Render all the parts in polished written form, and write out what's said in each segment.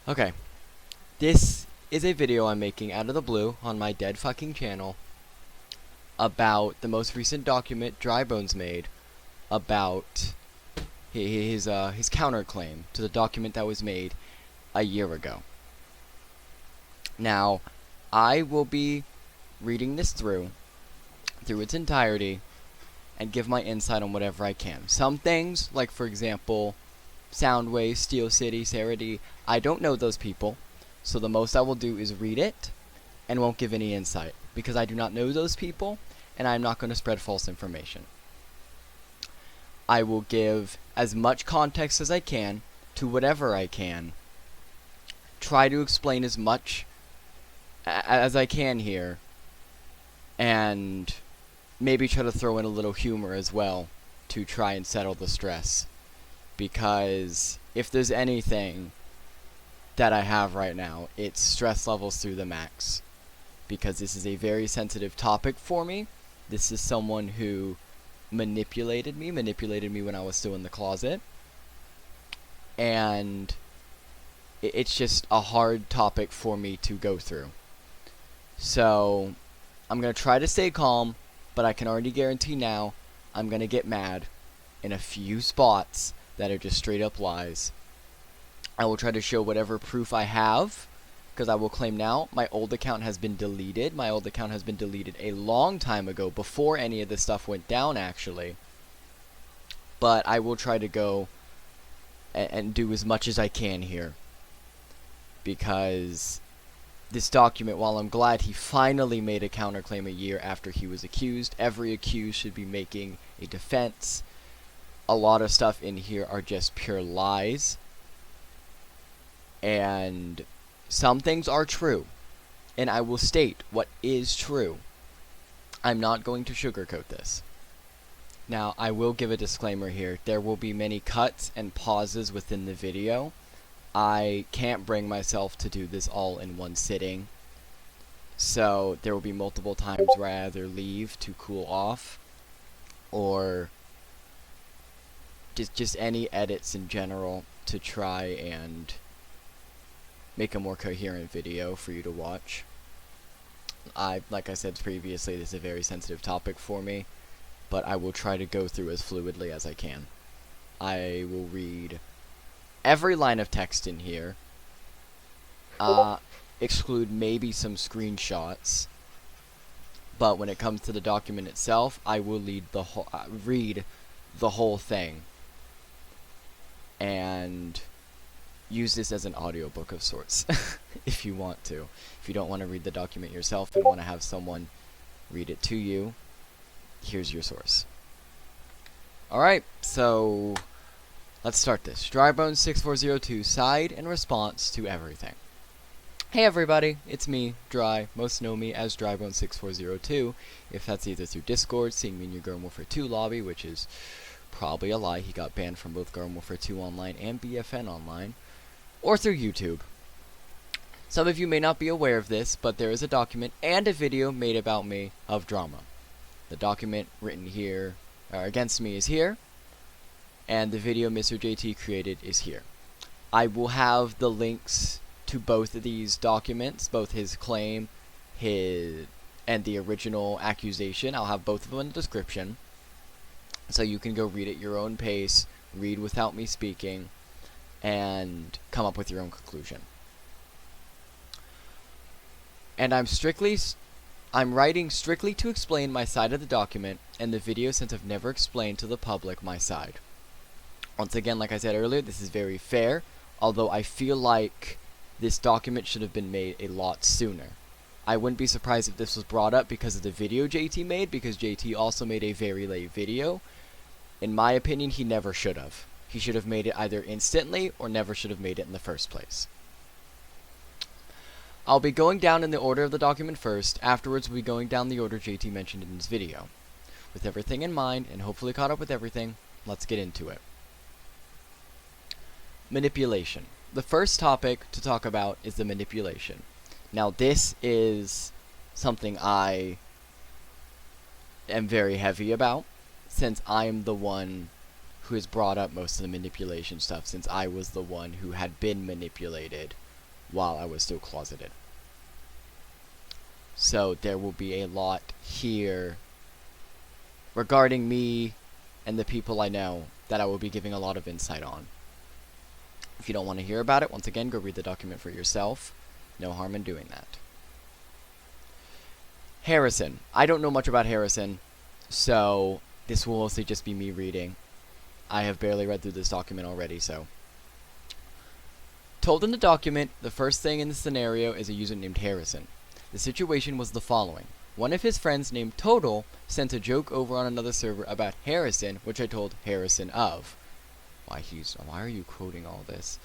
Okay, this is a video I'm making out of the blue on my dead fucking channel about the most recent document Drybones made about his counterclaim to the document that was made a year ago. Now, I will be reading this through its entirety and give my insight on whatever I can. Some things, like for example, Soundwave, Steel City, Sarah D, I don't know those people, so the most I will do is read it and won't give any insight, because I do not know those people, and I'm not going to spread false information. I will give as much context as I can to whatever I can, try to explain as much as I can here, and maybe try to throw in a little humor as well to try and settle the stress. Because if there's anything that I have right now, it's stress levels through the max. Because this is a very sensitive topic for me. This is someone who manipulated me when I was still in the closet. And it's just a hard topic for me to go through. So I'm going to try to stay calm, but I can already guarantee now I'm going to get mad in a few spots that are just straight up lies. I will try to show whatever proof I have, because I will claim now my old account has been deleted. My old account has been deleted a long time ago, before any of this stuff went down actually. But I will try to go and do as much as I can here, because this document, while I'm glad he finally made a counterclaim a year after he was accused, every accused should be making a defense. A lot of stuff in here are just pure lies. And some things are true. And I will state what is true. I'm not going to sugarcoat this. Now, I will give a disclaimer here. There will be many cuts and pauses within the video. I can't bring myself to do this all in one sitting. So, there will be multiple times where I either leave to cool off, or just any edits in general to try and make a more coherent video for you to watch. Like I said previously, this is a very sensitive topic for me, but I will try to go through as fluidly as I can. I will read every line of text in here, exclude maybe some screenshots, but when it comes to the document itself, I will read the whole thing and use this as an audiobook of sorts if you want to. If you don't want to read the document yourself and want to have someone read it to you, here's your source. Alright, so let's start this. Drybones6402's side and response to everything. Hey everybody, it's me, Dry. Most know me as Drybones6402, if that's either through Discord, seeing me in your Garden Warfare 2 lobby, which is probably a lie. He got banned from both Garden Warfare 2 online and BFN online, or through YouTube. Some of you may not be aware of this, but there is a document and a video made about me of drama. The document written here, against me, is here, and the video Mr. JT created is here. I will have the links to both of these documents, both his claim, and the original accusation. I'll have both of them in the description, so you can go read at your own pace, read without me speaking, and come up with your own conclusion. And I'm writing strictly to explain my side of the document and the video, since I've never explained to the public my side. Once again, like I said earlier, this is very fair, although I feel like this document should have been made a lot sooner. I wouldn't be surprised if this was brought up because of the video JT made, because JT also made a very late video. In my opinion, he never should have. He should have made it either instantly or never should have made it in the first place. I'll be going down in the order of the document first. Afterwards, we'll be going down the order JT mentioned in his video. With everything in mind, and hopefully caught up with everything, let's get into it. Manipulation. The first topic to talk about is the manipulation. Now, this is something I am very heavy about, since I'm the one who has brought up most of the manipulation stuff, since I was the one who had been manipulated while I was still closeted. So there will be a lot here regarding me and the people I know that I will be giving a lot of insight on. If you don't want to hear about it, once again, go read the document for yourself. No harm in doing that. Harrison. I don't know much about Harrison, so this will mostly just be me reading. I have barely read through this document already, so. Told in the document, the first thing in the scenario is a user named Harrison. The situation was the following. One of his friends named Total sent a joke over on another server about Harrison, which I told Harrison of. Why are you quoting all this?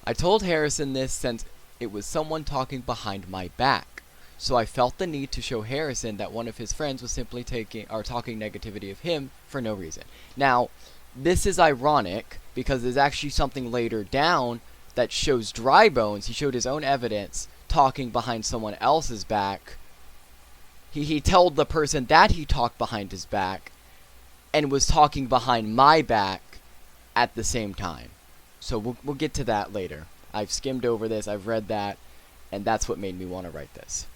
I told Harrison this since it was someone talking behind my back. So I felt the need to show Harrison that one of his friends was simply talking negativity of him for no reason. Now, this is ironic because there's actually something later down that shows Drybones. He showed his own evidence talking behind someone else's back. He told the person that he talked behind his back and was talking behind my back at the same time. So we'll get to that later. I've skimmed over this, I've read that, and that's what made me want to write this.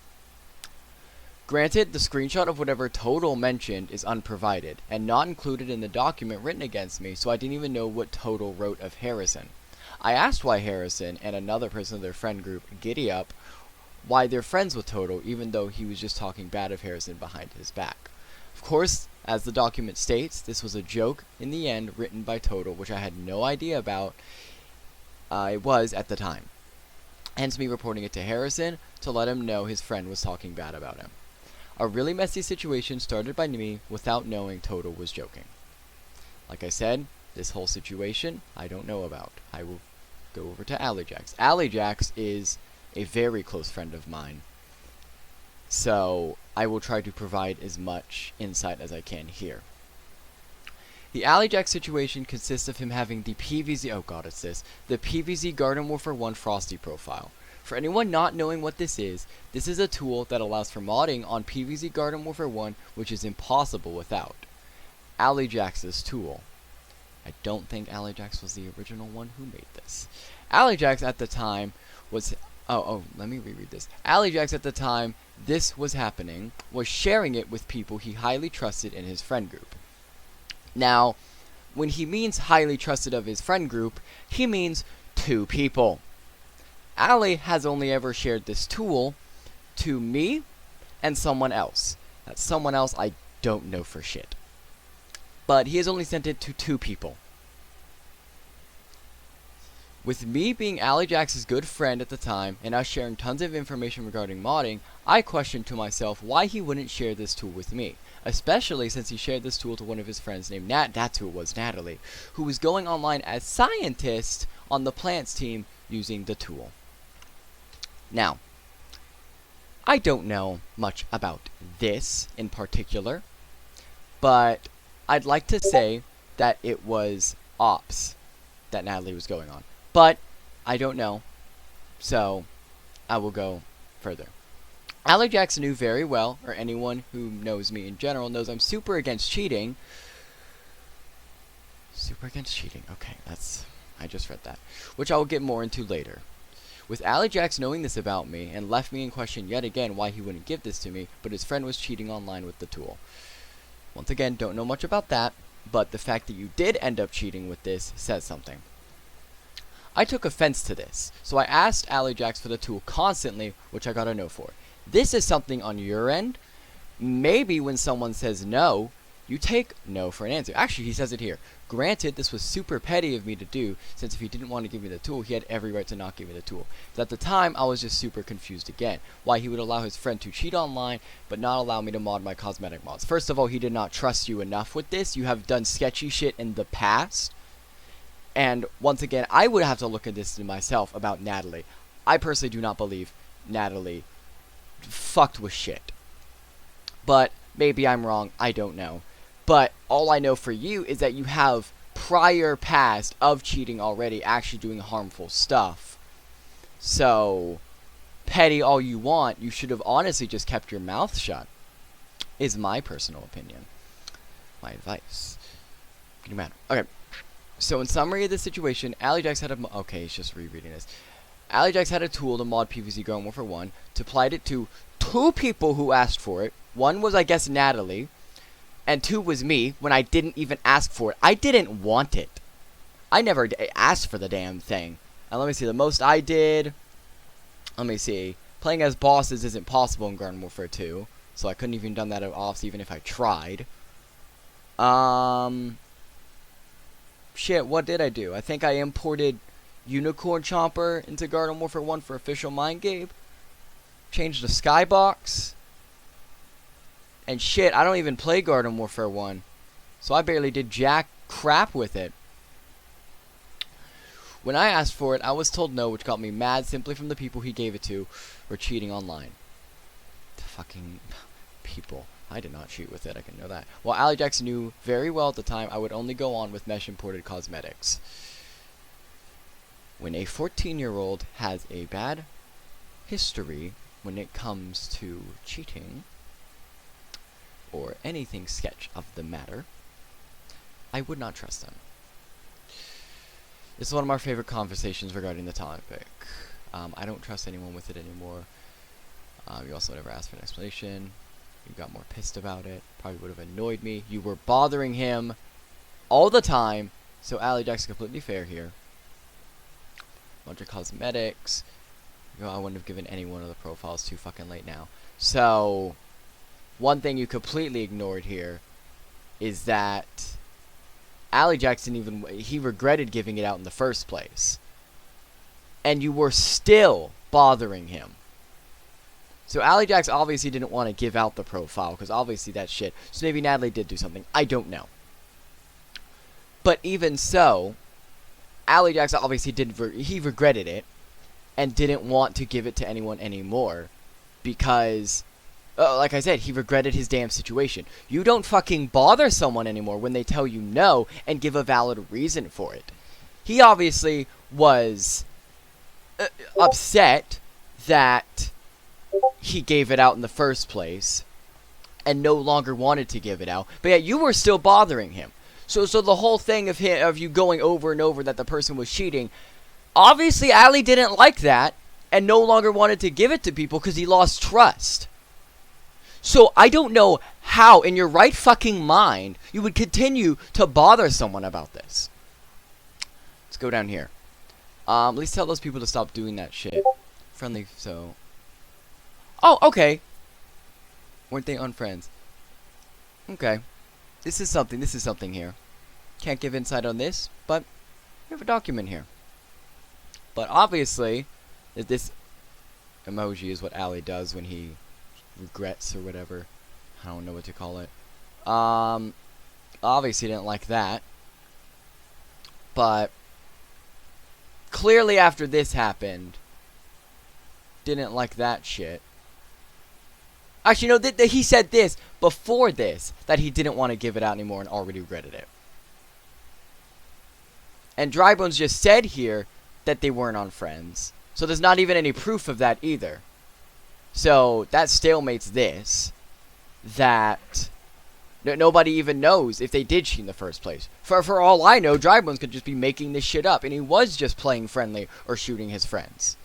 Granted, the screenshot of whatever Total mentioned is unprovided, and not included in the document written against me, so I didn't even know what Total wrote of Harrison. I asked why Harrison and another person in their friend group, Giddy Up, why they're friends with Total, even though he was just talking bad of Harrison behind his back. Of course, as the document states, this was a joke in the end written by Total, which I had no idea about it was at the time. Hence me reporting it to Harrison to let him know his friend was talking bad about him. A really messy situation started by me without knowing Total was joking. Like I said, this whole situation I don't know about. I will go over to Alleyjax. Alleyjax is a very close friend of mine, so I will try to provide as much insight as I can here. The Alleyjax situation consists of him having the the PVZ Garden Warfare 1 Frosty profile. For anyone not knowing what this is a tool that allows for modding on PVZ Garden Warfare 1, which is impossible without. Alleyjax's tool. I don't think Alleyjax was the original one who made this. Alleyjax at the time was... let me reread this. Alleyjax at the time this was happening was sharing it with people he highly trusted in his friend group. Now, when he means highly trusted of his friend group, he means 2 people. Alley has only ever shared this tool to me and someone else. That someone else I don't know for shit. But he has only sent it to 2 people. With me being Alleyjax's good friend at the time, and us sharing tons of information regarding modding, I questioned to myself why he wouldn't share this tool with me. Especially since he shared this tool to one of his friends named that's who it was, Natalie, who was going online as scientist on the plants team using the tool. Now, I don't know much about this in particular, but I'd like to say that it was ops that Natalie was going on. But I don't know, so I will go further. Alleyjax knew very well, or anyone who knows me in general knows I'm super against cheating. Super against cheating. Okay, I just read that, which I will get more into later. With Alleyjax knowing this about me, and left me in question yet again why he wouldn't give this to me, but his friend was cheating online with the tool. Once again, don't know much about that, but the fact that you did end up cheating with this says something. I took offense to this, so I asked Alleyjax for the tool constantly, which I got a no for. This is something on your end. Maybe when someone says no, you take no for an answer. Actually, he says it here. Granted, this was super petty of me to do, since if he didn't want to give me the tool, he had every right to not give me the tool. But at the time, I was just super confused again. Why he would allow his friend to cheat online, but not allow me to mod my cosmetic mods. First of all, he did not trust you enough with this. You have done sketchy shit in the past. And once again, I would have to look at this to myself about Natalie. I personally do not believe Natalie fucked with shit. But maybe I'm wrong, I don't know. But all I know for you is that you have prior past of cheating already, actually doing harmful stuff. So, petty all you want, you should have honestly just kept your mouth shut, is my personal opinion. My advice. Okay. So in summary of the situation, Alleyjax had a... Okay, he's just rereading this. AliJax had a tool to mod PvZ Garden Warfare 1, applied it to 2 people who asked for it. One was, I guess, Natalie, and 2 was me, when I didn't even ask for it. I didn't want it. I never asked for the damn thing. And let me see, the most I did, let me see, playing as bosses isn't possible in Garden Warfare 2, so I couldn't even done that at offs even if I tried. Shit, what did I do? I think I imported Unicorn Chomper into Garden Warfare 1 for official Mind Game. Changed the skybox. And shit, I don't even play Garden Warfare 1. So I barely did jack crap with it. When I asked for it, I was told no, which got me mad simply from the people he gave it to were cheating online. The fucking people. I did not cheat with it, I can know that. While AliJax knew very well at the time I would only go on with mesh imported cosmetics. When a 14-year-old has a bad history when it comes to cheating, or anything sketch of the matter, I would not trust them. This is one of my favorite conversations regarding the topic. I don't trust anyone with it anymore. You also never asked for an explanation. You got more pissed about it. Probably would have annoyed me. You were bothering him all the time. So AliJax is completely fair here. Bunch of cosmetics. You know, I wouldn't have given any one of the profiles too fucking late now. So, one thing you completely ignored here is that AliJax didn't even, he regretted giving it out in the first place. And you were still bothering him. So AliJax obviously didn't want to give out the profile, because obviously that's shit. So maybe Natalie did do something. I don't know. But even so, AliJax obviously he regretted it, and didn't want to give it to anyone anymore, because, like I said, he regretted his damn situation. You don't fucking bother someone anymore when they tell you no, and give a valid reason for it. He obviously was upset that he gave it out in the first place, and no longer wanted to give it out, but yet you were still bothering him. So the whole thing of you going over and over that the person was cheating, obviously Ali didn't like that, and no longer wanted to give it to people because he lost trust. So I don't know how, in your right fucking mind, you would continue to bother someone about this. Let's go down here. At least tell those people to stop doing that shit. Friendly, so... Oh, okay. Weren't they unfriends? Okay. This is something here. Can't give insight on this, but we have a document here. But obviously, this emoji is what Ali does when he regrets or whatever. I don't know what to call it. Obviously didn't like that. But clearly after this happened, didn't like that shit. Actually, no, he said this before this, that he didn't want to give it out anymore and already regretted it. And Drybones just said here that they weren't on friends. So there's not even any proof of that either. So that stalemates this, that nobody even knows if they did cheat in the first place. For all I know, Drybones could just be making this shit up, and he was just playing friendly or shooting his friends.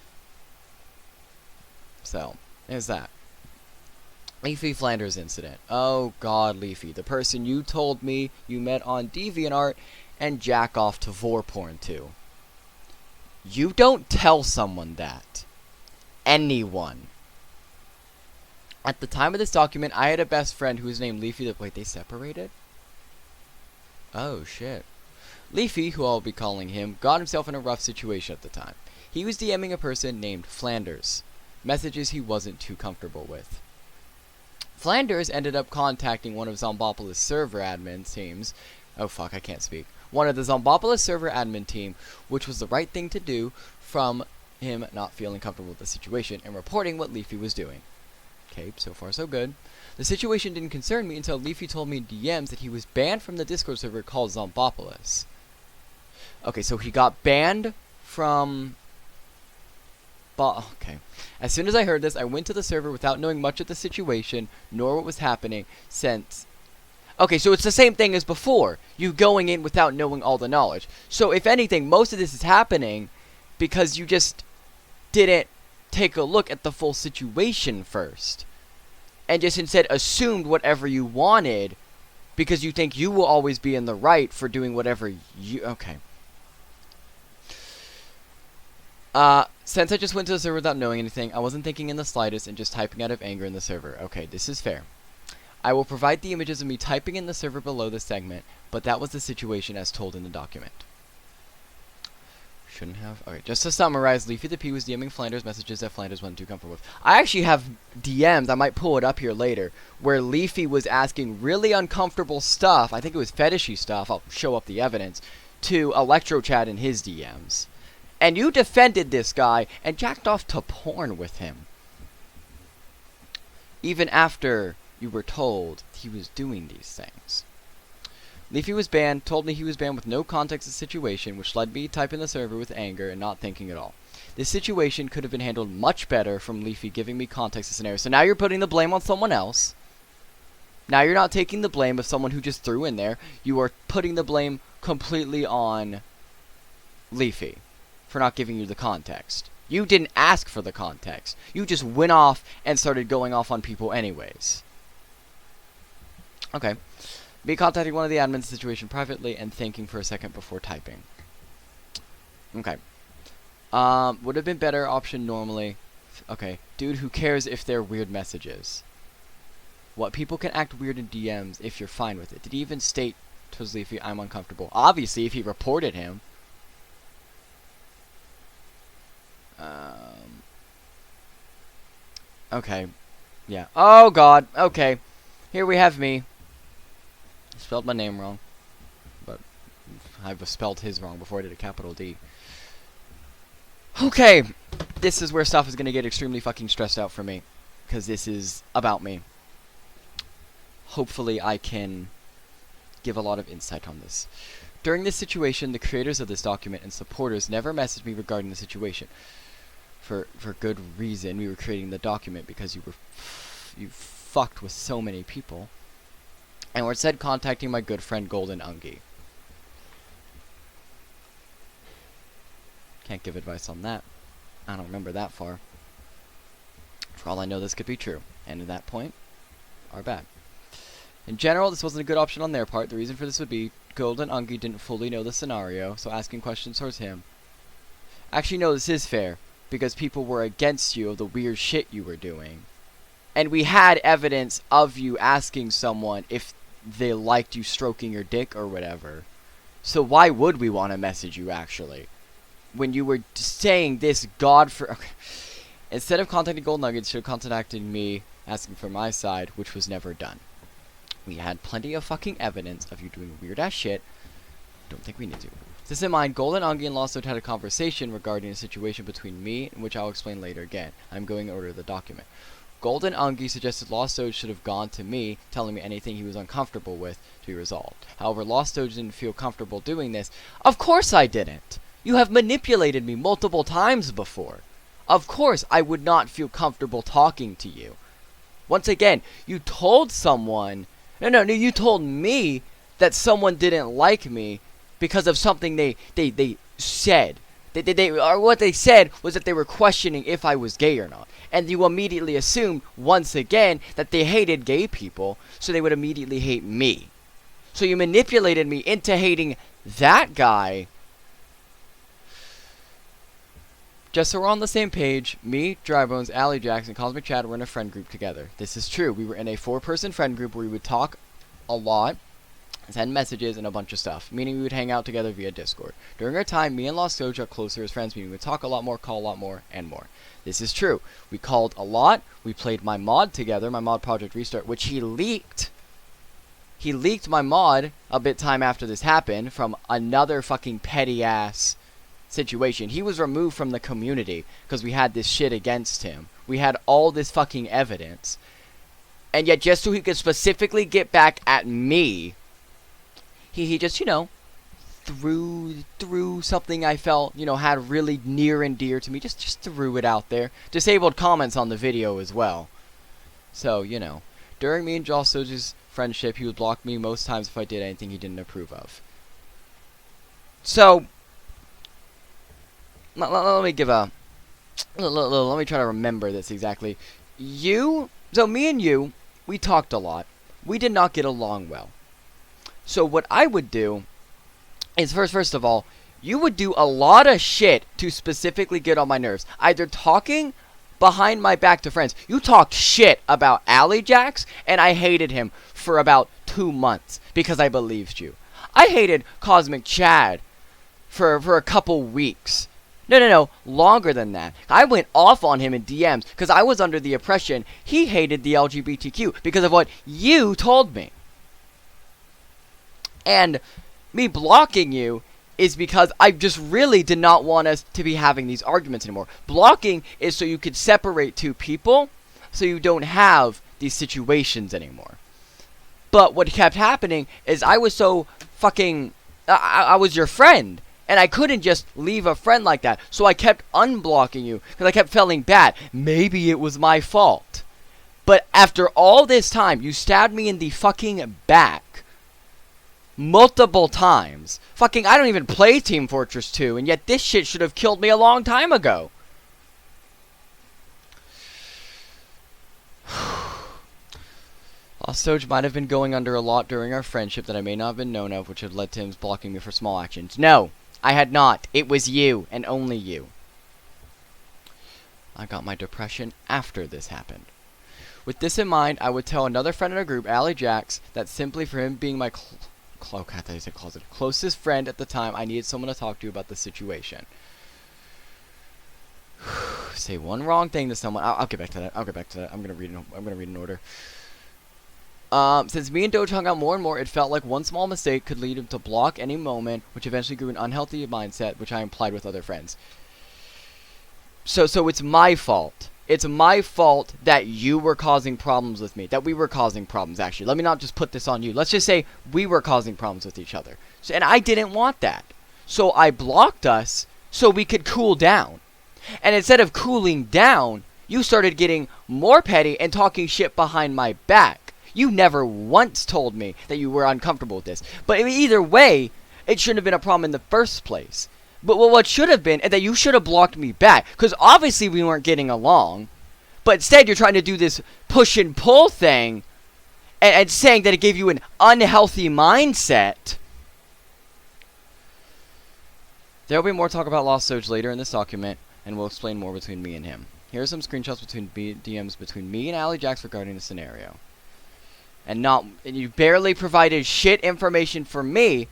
So, there's that. Leafy Flanders incident. Oh god, Leafy. The person you told me you met on DeviantArt and jack off to vor porn to. You don't tell someone that. Anyone. At the time of this document, I had a best friend who was named Leafy. Wait, they separated? Oh, shit. Leafy, who I'll be calling him, got himself in a rough situation at the time. He was DMing a person named Flanders. Messages he wasn't too comfortable with. Flanders ended up contacting one of Zombopolis server admin teams. Oh fuck, I can't speak. One of the Zombopolis server admin team, which was the right thing to do from him not feeling comfortable with the situation and reporting what Leafy was doing. Okay, so far so good. The situation didn't concern me until Leafy told me in DMs that he was banned from the Discord server called Zombopolis. Okay, so he got banned from... Okay. As soon as I heard this, I went to the server without knowing much of the situation, nor what was happening, since... Okay, so it's the same thing as before. You going in without knowing all the knowledge. So, if anything, most of this is happening because you just didn't take a look at the full situation first, and just instead assumed whatever you wanted because you think you will always be in the right for doing whatever you... Okay. Since I just went to the server without knowing anything, I wasn't thinking in the slightest and just typing out of anger in the server. Okay, this is fair. I will provide the images of me typing in the server below this segment, but that was the situation as told in the document. Shouldn't have. Okay, just to summarize, Leafy the P was DMing Flanders messages that Flanders wasn't too comfortable with. I actually have DMs, I might pull it up here later, where Leafy was asking really uncomfortable stuff, I think it was fetishy stuff, I'll show up the evidence, to Electrochat in his DMs. And you defended this guy and jacked off to porn with him. Even after you were told he was doing these things. Leafy was banned, told me he was banned with no context of the situation, which led me to type in the server with anger and not thinking at all. This situation could have been handled much better from Leafy giving me context of the scenario. So now you're putting the blame on someone else. Now you're not taking the blame of someone who just threw in there. You are putting the blame completely on Leafy for not giving you the context. You didn't ask for the context. You just went off and started going off on people anyways. Okay. Me contacting one of the admins in the situation privately and thinking for a second before typing. Okay. Would have been better option normally. Okay. Dude, who cares if they're weird messages? What, people can act weird in DMs if you're fine with it. Did he even state to Leafy, I'm uncomfortable? Obviously, if he reported him. Okay. Yeah. Oh, God. Okay. Here we have me. Spelled my name wrong. But I've spelled his wrong before I did a capital D. Okay. This is where stuff is going to get extremely fucking stressed out for me. Because this is about me. Hopefully I can give a lot of insight on this. During this situation, the creators of this document and supporters never messaged me regarding the situation. For good reason. We were creating the document because you fucked with so many people. And were instead contacting my good friend Golden Ungi. Can't give advice on that. I don't remember that far. For all I know, this could be true. And at that point, are bad. In general, this wasn't a good option on their part. The reason for this would be Golden Ungi didn't fully know the scenario, so asking questions towards him. Actually, no, this is fair. Because people were against you of the weird shit you were doing. And we had evidence of you asking someone if they liked you stroking your dick or whatever. So why would we want to message you, actually? When you were saying this okay. Instead of contacting Gold Nuggets, you should have contacted me asking for my side, which was never done. We had plenty of fucking evidence of you doing weird-ass shit. Don't think we need to. This in mind, Golden Ungi and Lost Toad had a conversation regarding a situation between me, which I'll explain later again. I'm going in order of the document. Golden Ungi suggested Lost Toad should have gone to me, telling me anything he was uncomfortable with to be resolved. However, Lost Toad didn't feel comfortable doing this. Of course I didn't! You have manipulated me multiple times before. Of course I would not feel comfortable talking to you. Once again, you told someone... No, you told me that someone didn't like me because of something they said. Or what they said was that they were questioning if I was gay or not. And you immediately assumed, once again, that they hated gay people, so they would immediately hate me. So you manipulated me into hating that guy. Just so we're on the same page, me, Drybones, Allie Jackson, Cosmic Chad were in a friend group together. This is true. We were in a 4-person friend group where we would talk a lot, send messages, and a bunch of stuff, meaning we would hang out together via Discord. During our time, me and Lost Toad got closer as friends, meaning we would talk a lot more, call a lot more, and more. This is true. We called a lot. We played my mod together, my mod Project Restart, which he leaked. He leaked my mod a bit time after this happened from another fucking petty-ass situation. He was removed from the community because we had this shit against him. We had all this fucking evidence. And yet, just so he could specifically get back at me, he just, threw something I felt, had really near and dear to me. Just threw it out there. Disabled comments on the video as well. So, during me and Josh Soja's friendship, he would block me most times if I did anything he didn't approve of. So, let me give a Let me try to remember this exactly. So me and you, we talked a lot. We did not get along well. So what I would do is first of all, you would do a lot of shit to specifically get on my nerves. Either talking behind my back to friends. You talked shit about Alley Jax, and I hated him for about 2 months because I believed you. I hated Cosmic Chad for a couple weeks. No, longer than that. I went off on him in DMs because I was under the impression he hated the LGBTQ because of what you told me. And me blocking you is because I just really did not want us to be having these arguments anymore. Blocking is so you could separate two people so you don't have these situations anymore. But what kept happening is I was so fucking... I was your friend. And I couldn't just leave a friend like that. So I kept unblocking you because I kept feeling bad. Maybe it was my fault. But after all this time, you stabbed me in the fucking back. Multiple times. Fucking, I don't even play Team Fortress 2, and yet this shit should have killed me a long time ago. Lost Doge might have been going under a lot during our friendship that I may not have been known of, which had led to him blocking me for small actions. No, I had not. It was you, and only you. I got my depression after this happened. With this in mind, I would tell another friend in our group, Alley Jax, that simply for him being my closest friend at the time, I needed someone to talk to about the situation. Say one wrong thing to someone. I'll get back to that. I'm gonna read in order. Since me and Doge hung out more and more, it felt like one small mistake could lead him to block any moment, which eventually grew an unhealthy mindset, which I implied with other friends. So it's my fault. It's my fault that you were causing problems with me. That we were causing problems, actually. Let me not just put this on you. Let's just say we were causing problems with each other. And I didn't want that. So I blocked us so we could cool down. And instead of cooling down, you started getting more petty and talking shit behind my back. You never once told me that you were uncomfortable with this. But either way, it shouldn't have been a problem in the first place. But what should have been is that you should have blocked me back. Because obviously we weren't getting along. But instead you're trying to do this push and pull thing. And saying that it gave you an unhealthy mindset. There will be more talk about Lost Doge later in this document. And we'll explain more between me and him. Here are some screenshots between DMs between me and Alley Jax regarding the scenario. And you barely provided shit information for me.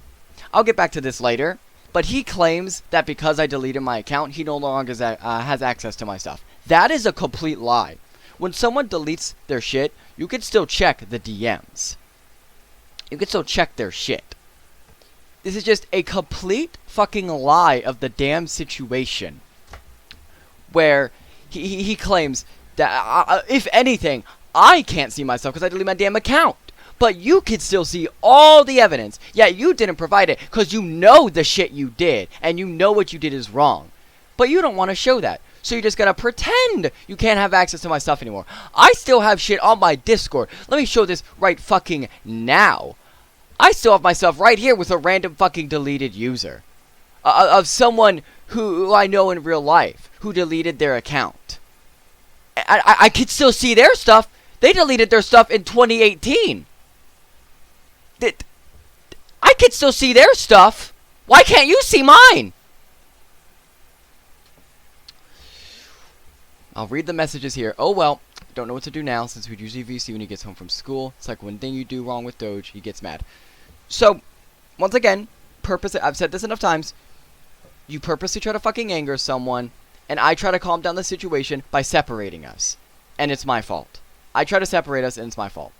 I'll get back to this later. But he claims that because I deleted my account, he no longer has access to my stuff. That is a complete lie. When someone deletes their shit, you can still check the DMs. You can still check their shit. This is just a complete fucking lie of the damn situation. Where he claims that, if anything, I can't see myself because I deleted my damn account. But you can still see all the evidence. Yet you didn't provide it because you know the shit you did. And you know what you did is wrong. But you don't want to show that. So you're just going to pretend you can't have access to my stuff anymore. I still have shit on my Discord. Let me show this right fucking now. I still have my stuff right here with a random fucking deleted user. Of someone who I know in real life. Who deleted their account. I could still see their stuff. They deleted their stuff in 2018. I could still see their stuff. Why can't you see mine? I'll read the messages here. Oh well, don't know what to do now since we'd usually VC when he gets home from school. It's like one thing you do wrong with Doge, he gets mad. So, once again, I've said this enough times. You purposely try to fucking anger someone, and I try to calm down the situation by separating us. And it's my fault. I try to separate us, and it's my fault.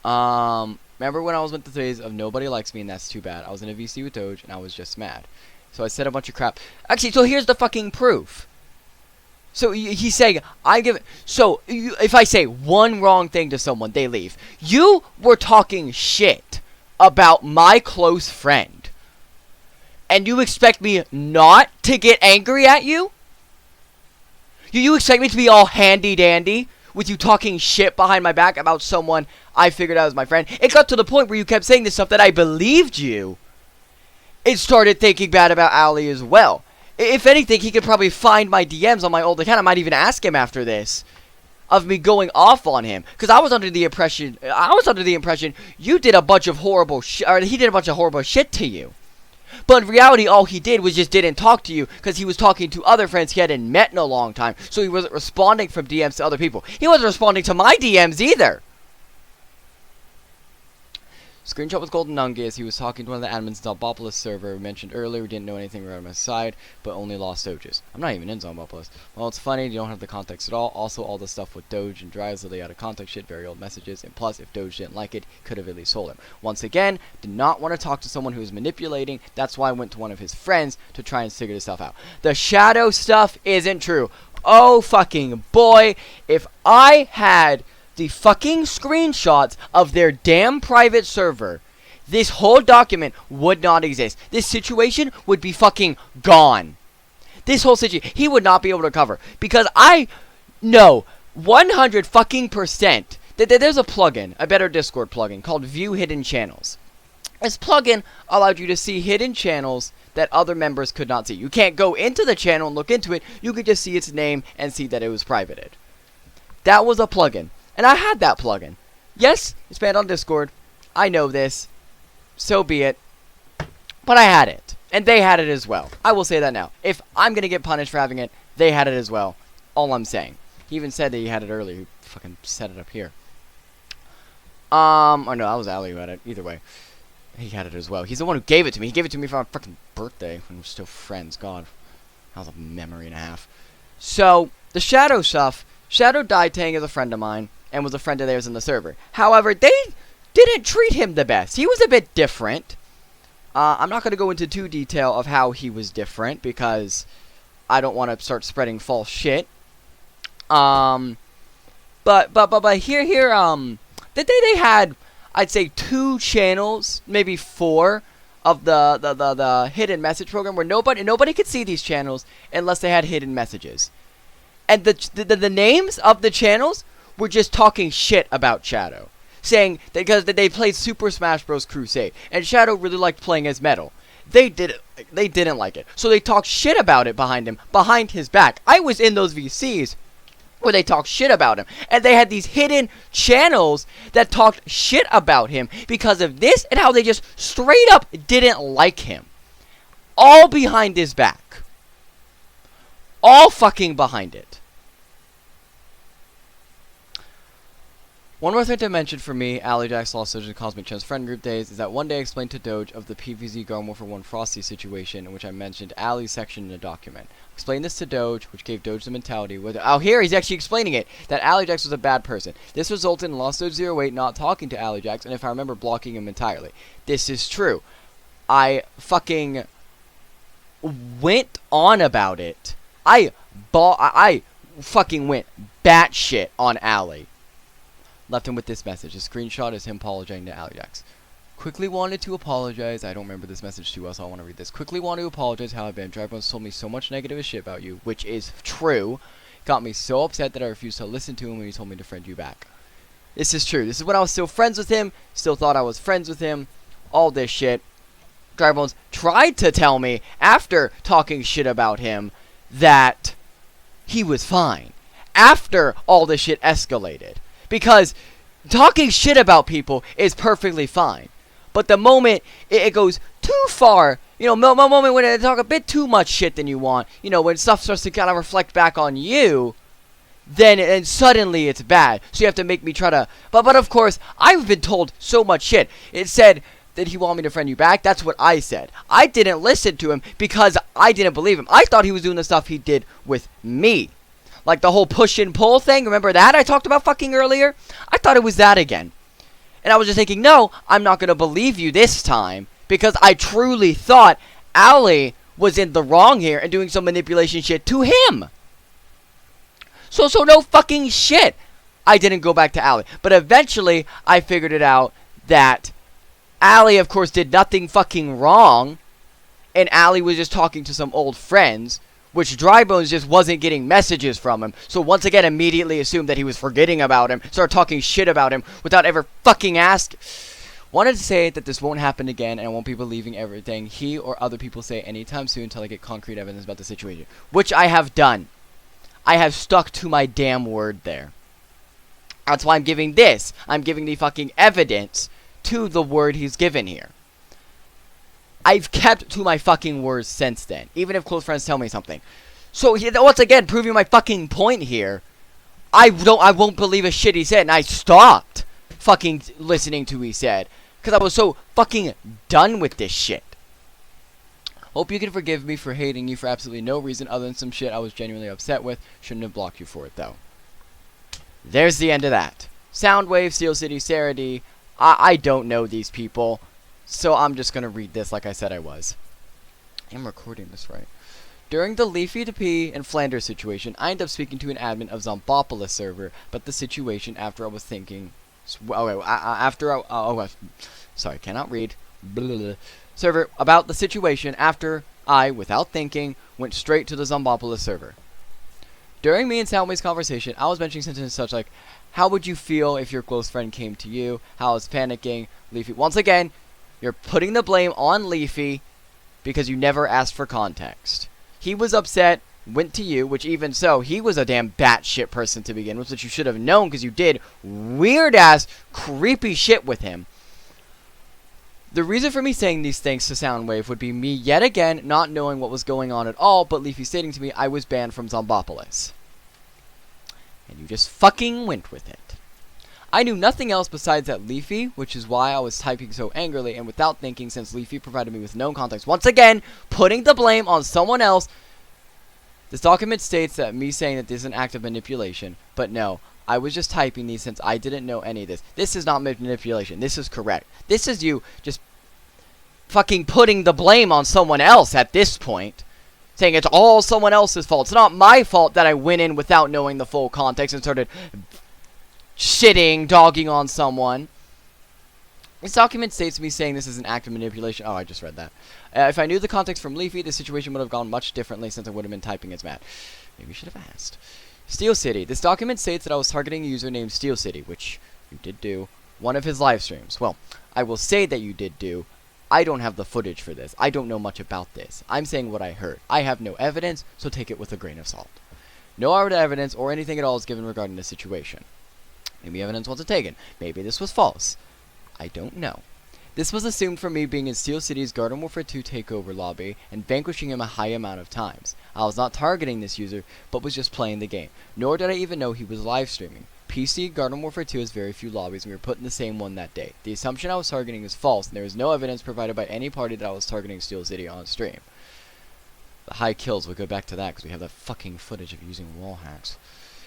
Remember when I was with the phase of nobody likes me and that's too bad. I was in a VC with Doge and I was just mad. So I said a bunch of crap. Actually, so here's the fucking proof. So he's saying, if I say one wrong thing to someone, they leave. You were talking shit about my close friend. And you expect me not to get angry at you? You expect me to be all handy-dandy? With you talking shit behind my back about someone I figured out as my friend. It got to the point where you kept saying this stuff that I believed you. It started thinking bad about Allie as well. If anything, he could probably find my DMs on my old account. I might even ask him after this of me going off on him, because I was under the impression you did a bunch of horrible shit, or he did a bunch of horrible shit to you. But in reality, all he did was just didn't talk to you because he was talking to other friends he hadn't met in a long time. So he wasn't responding from DMs to other people. He wasn't responding to my DMs either. Screenshot with Golden Nungus. He was talking to one of the admins in Zombopolis server we mentioned earlier. We didn't know anything around my side, but only lost Doges. I'm not even in Zombopolis. Well, it's funny, you don't have the context at all. Also, all the stuff with Doge and Drive, so they out of context shit, very old messages. And plus, if Doge didn't like it, could have at least told him. Once again, did not want to talk to someone who was manipulating. That's why I went to one of his friends to try and figure this stuff out. The shadow stuff isn't true. Oh, fucking boy. If I had the fucking screenshots of their damn private server, this whole document would not exist. This situation would be fucking gone. This whole situation, he would not be able to cover. Because I know 100 fucking percent that there's a plugin, a better Discord plugin, called View Hidden Channels. This plugin allowed you to see hidden channels that other members could not see. You can't go into the channel and look into it. You could just see its name and see that it was privated. That was a plugin. And I had that plugin. Yes, it's banned on Discord. I know this. So be it. But I had it. And they had it as well. I will say that now. If I'm going to get punished for having it, they had it as well. All I'm saying. He even said that he had it earlier. He fucking set it up here. Or no, that was Ali who had it. Either way. He had it as well. He's the one who gave it to me. He gave it to me for my fucking birthday when we were still friends. God. That was a memory and a half. So, the Shadow stuff. Shadow Daitang is a friend of mine. And was a friend of theirs in the server. However, they didn't treat him the best. He was a bit different. I'm not going to go into too detail of how he was different, because I don't want to start spreading false shit. But here, they had, I'd say, 2 channels, maybe 4, of the hidden message program, where nobody could see these channels unless they had hidden messages. And the names of the channels were just talking shit about Shadow, saying that because they played Super Smash Bros. Crusade, and Shadow really liked playing as Metal. They didn't like it, so they talked shit about it behind him, behind his back. I was in those VCs where they talked shit about him, and they had these hidden channels that talked shit about him because of this, and how they just straight up didn't like him. All behind his back. All fucking behind it. One more thing to mention for me, AliJax Lost Doge and Cosmic Chance friend group days, is that one day I explained to Doge of the PvZ Garden Warfare 1 Frosty situation, in which I mentioned Ali's section in the document. Explained this to Doge, which gave Doge the mentality whether— oh, here he's actually explaining it, that AliJax was a bad person. This resulted in Lost Doge 08 not talking to AliJax, and if I remember, blocking him entirely. This is true. I fucking went on about it. I fucking went batshit on Ali. Left him with this message. A screenshot is him apologizing to AliJax. Quickly wanted to apologize. I don't remember this message too well, so I want to read this. Quickly want to apologize how I've been. Drybones told me so much negative shit about you, which is true. Got me so upset that I refused to listen to him when he told me to friend you back. This is true. This is when I was still friends with him. Still thought I was friends with him. All this shit. Drybones tried to tell me, after talking shit about him, that he was fine. After all this shit escalated. Because talking shit about people is perfectly fine. But the moment it goes too far, you know, moment when they talk a bit too much shit than you want, you know, when stuff starts to kind of reflect back on you, then and suddenly it's bad. So you have to make me try to— But of course, I've been told so much shit. It said that he wanted me to friend you back. That's what I said. I didn't listen to him because I didn't believe him. I thought he was doing the stuff he did with me. Like the whole push and pull thing. Remember that I talked about fucking earlier? I thought it was that again. And I was just thinking, no, I'm not going to believe you this time. Because I truly thought Ali was in the wrong here and doing some manipulation shit to him. So no fucking shit. I didn't go back to Ali. But eventually, I figured it out that Ali, of course, did nothing fucking wrong. And Ali was just talking to some old friends, which Drybones just wasn't getting messages from him. So once again, immediately assumed that he was forgetting about him, started talking shit about him without ever fucking asking. Wanted to say that this won't happen again and I won't be believing everything he or other people say anytime soon until I get concrete evidence about the situation. Which I have done. I have stuck to my damn word there. That's why I'm giving this. I'm giving the fucking evidence to the word he's given here. I've kept to my fucking words since then, even if close friends tell me something. So, once again, proving my fucking point here, I won't believe a shit he said, and I stopped fucking listening to what he said, because I was so fucking done with this shit. Hope you can forgive me for hating you for absolutely no reason other than some shit I was genuinely upset with. Shouldn't have blocked you for it, though. There's the end of that. Soundwave, Steel City, Sarah D. I don't know these people. So I'm just going to read this like I said I was. I'm recording this right. During the Leafy P and Flanders situation, I ended up speaking to an admin of Zombopolis server, but the situation after I was thinking... sorry, cannot read. Server, about the situation after I, without thinking, went straight to the Zombopolis server. During me and Soundwave's conversation, I was mentioning sentences such like, how would you feel if your close friend came to you? How I was panicking. Leafy, once again... You're putting the blame on Leafy because you never asked for context. He was upset, went to you, which even so, he was a damn batshit person to begin with, which you should have known because you did weird-ass, creepy shit with him. The reason for me saying these things to Soundwave would be me yet again not knowing what was going on at all, but Leafy stating to me I was banned from Zombopolis. And you just fucking went with it. I knew nothing else besides that Leafy, which is why I was typing so angrily and without thinking since Leafy provided me with no context. Once again, putting the blame on someone else. This document states that me saying that this is an act of manipulation, but no, I was just typing these since I didn't know any of this. This is not manipulation. This is correct. This is you just fucking putting the blame on someone else at this point. Saying it's all someone else's fault. It's not my fault that I went in without knowing the full context and started... shitting, dogging on someone. This document states me saying this is an act of manipulation. Oh, I just read that. If I knew the context from Leafy, the situation would have gone much differently since I would have been typing as Matt. Maybe you should have asked. Steel City. This document states that I was targeting a user named Steel City, which you did do, one of his live streams. Well, I will say that you did do. I don't have the footage for this. I don't know much about this. I'm saying what I heard. I have no evidence, so take it with a grain of salt. No other evidence or anything at all is given regarding this situation. Maybe evidence wasn't taken. Maybe this was false. I don't know. This was assumed from me being in Steel City's Garden Warfare 2 takeover lobby and vanquishing him a high amount of times. I was not targeting this user, but was just playing the game. Nor did I even know he was live streaming. PC Garden Warfare 2 has very few lobbies and we were put in the same one that day. The assumption I was targeting is false and there is no evidence provided by any party that I was targeting Steel City on stream. The high kills, we'll go back to that because we have that fucking footage of using wall hacks.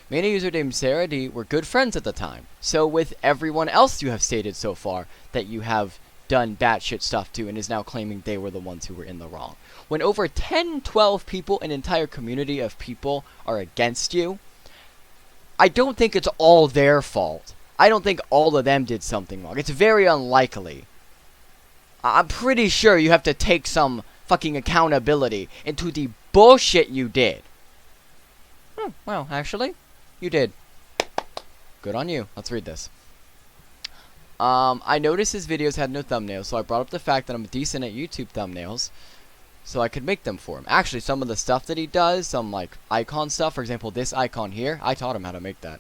Me and a user named Sarah D were good friends at the time. So with everyone else you have stated so far that you have done batshit stuff to and is now claiming they were the ones who were in the wrong. When over 10, 12 people, an entire community of people are against you, I don't think it's all their fault. I don't think all of them did something wrong. It's very unlikely. I'm pretty sure you have to take some fucking accountability into the bullshit you did. Well, actually... you did. Good on you. Let's read this. I noticed his videos had no thumbnails, so I brought up the fact that I'm decent at YouTube thumbnails, so I could make them for him. Actually, some of the stuff that he does, some like icon stuff, for example, this icon here, I taught him how to make that.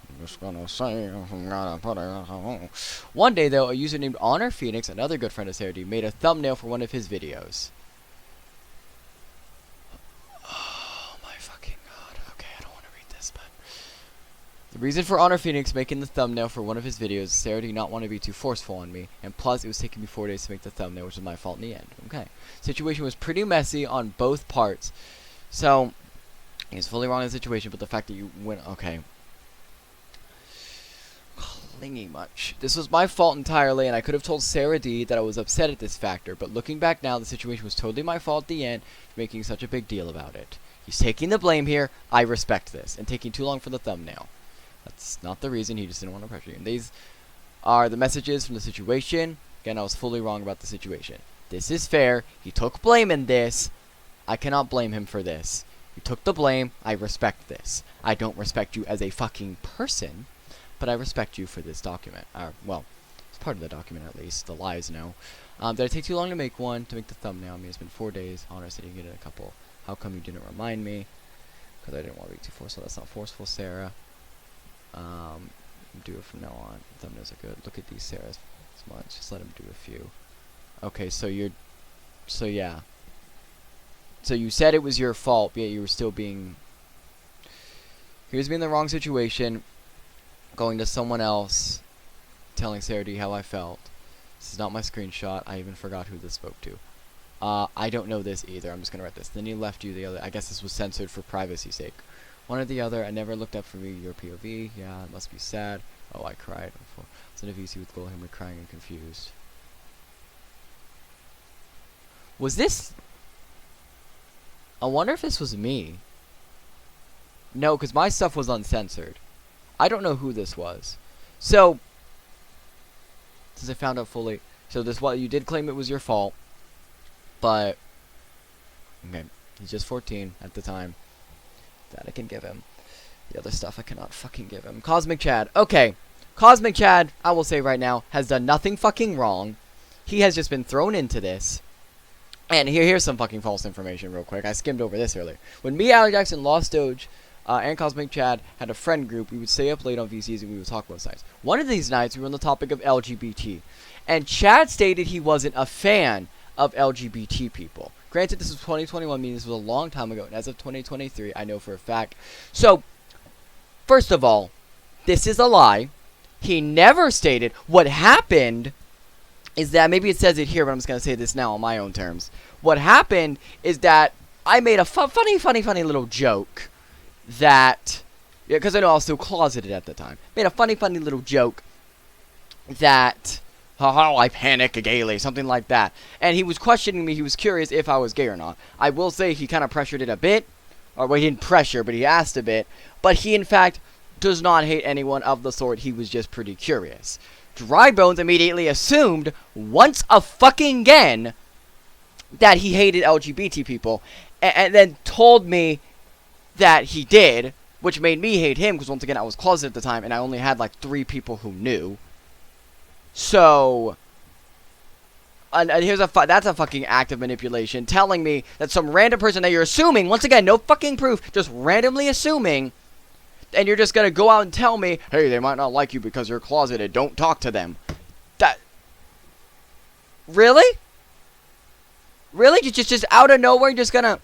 I'm just gonna say, I'm gonna put it. One day, though, a user named Honor Phoenix, another good friend of Sarah D, made a thumbnail for one of his videos. The reason for Honor Phoenix making the thumbnail for one of his videos is Sarah did not want to be too forceful on me, and plus it was taking me 4 days to make the thumbnail, which was my fault in the end. Okay. Situation was pretty messy on both parts, so he's fully wrong in the situation, but the fact that you went... okay. Clingy much. This was my fault entirely, and I could have told Sarah D that I was upset at this factor, but looking back now, the situation was totally my fault at the end, making such a big deal about it. He's taking the blame here. I respect this, and taking too long for the thumbnail. That's not the reason, he just didn't want to pressure you. And these are the messages from the situation. Again, I was fully wrong about the situation. This is fair. He took blame in this. I cannot blame him for this. You took the blame. I respect this. I don't respect you as a fucking person, but I respect you for this document. Well, part of the document at least. The lies, no. Did it take too long to make one? To make the thumbnail? I mean, it's been 4 days. Honor said you can get it in a couple. How come you didn't remind me? Because I didn't want to be too forceful. That's not forceful, Sarah. Do it from now on. Thumbnails are good. Look at these, Sarah. As much. Just let him do a few. Okay, so you're... So, yeah. So you said it was your fault, yet you were still being... Here's me in the wrong situation. Going to someone else. Telling Sarah D how I felt. This is not my screenshot. I even forgot who this spoke to. I don't know this either. I'm just going to write this. Then he left you the other... I guess this was censored for privacy's sake. One or the other. I never looked up for me. Your POV. Yeah, it must be sad. Oh, I cried. I was in a VC with Goldhammer crying and confused. Was this... I wonder if this was me. No, because my stuff was uncensored. I don't know who this was. So, since I found out fully... So this, well, you did claim it was your fault. But, okay, he's just 14 at the time. That I can give him. The other stuff I cannot fucking give him. Cosmic Chad. Okay. Cosmic Chad, I will say right now, has done nothing fucking wrong. He has just been thrown into this. And here's some fucking false information real quick. I skimmed over this earlier. When me, Allie Jackson, Lost Doge, and Cosmic Chad had a friend group, we would stay up late on VCs and we would talk about nights. One of these nights, we were on the topic of LGBT. And Chad stated he wasn't a fan of LGBT people. Granted, this was 2021, meaning this was a long time ago, and as of 2023, I know for a fact. So, first of all, this is a lie. He never stated. What happened is that, maybe it says it here, but I'm just going to say this now on my own terms. What happened is that I made a funny little joke that, because I know I was still closeted at the time, made a funny little joke that... Haha, I panic gaily, something like that. And he was questioning me, he was curious if I was gay or not. I will say he kind of pressured it a bit. Or, well, he didn't pressure, but he asked a bit. But he, in fact, does not hate anyone of the sort. He was just pretty curious. Drybones immediately assumed, once a fucking again, that he hated LGBT people. And then told me that he did, which made me hate him, because once again, I was closeted at the time, and I only had like 3 people who knew. So, here's that's a fucking act of manipulation, telling me that some random person that you're assuming, once again, no fucking proof, just randomly assuming, and you're just gonna go out and tell me, hey, they might not like you because you're closeted, don't talk to them. That... Really? Really? Just out of nowhere, you're just gonna...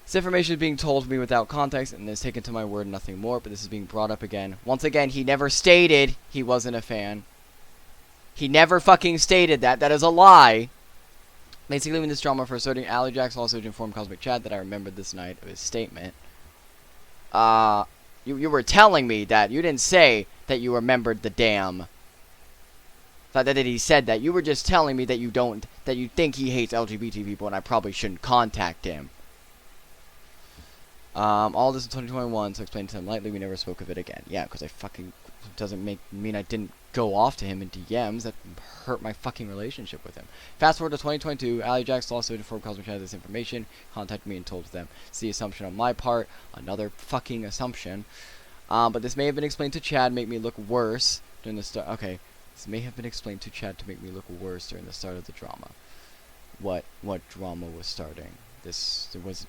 This information is being told to me without context, and is taken to my word, nothing more, but this is being brought up again. Once again, he never stated he wasn't a fan. He never fucking stated that. That is a lie. Basically, when this drama for asserting Allie Jax also informed Cosmic Chad that I remembered this night of his statement. You were telling me that. You didn't say that you remembered the damn... Not that he said that. You were just telling me that you don't... That you think he hates LGBT people, and I probably shouldn't contact him. All this in 2021, so explain to him lightly, we never spoke of it again. Yeah, because I fucking... doesn't mean I didn't go off to him in DMs. That hurt my fucking relationship with him. Fast forward to 2022, Allie Jax also informed Cosmic Chad this information, contacted me and told them. It's the assumption on my part, another fucking assumption. But this may have been explained to Chad, make me look worse during the start... Okay, this may have been explained to Chad to make me look worse during the start of the drama. What drama was starting? There was...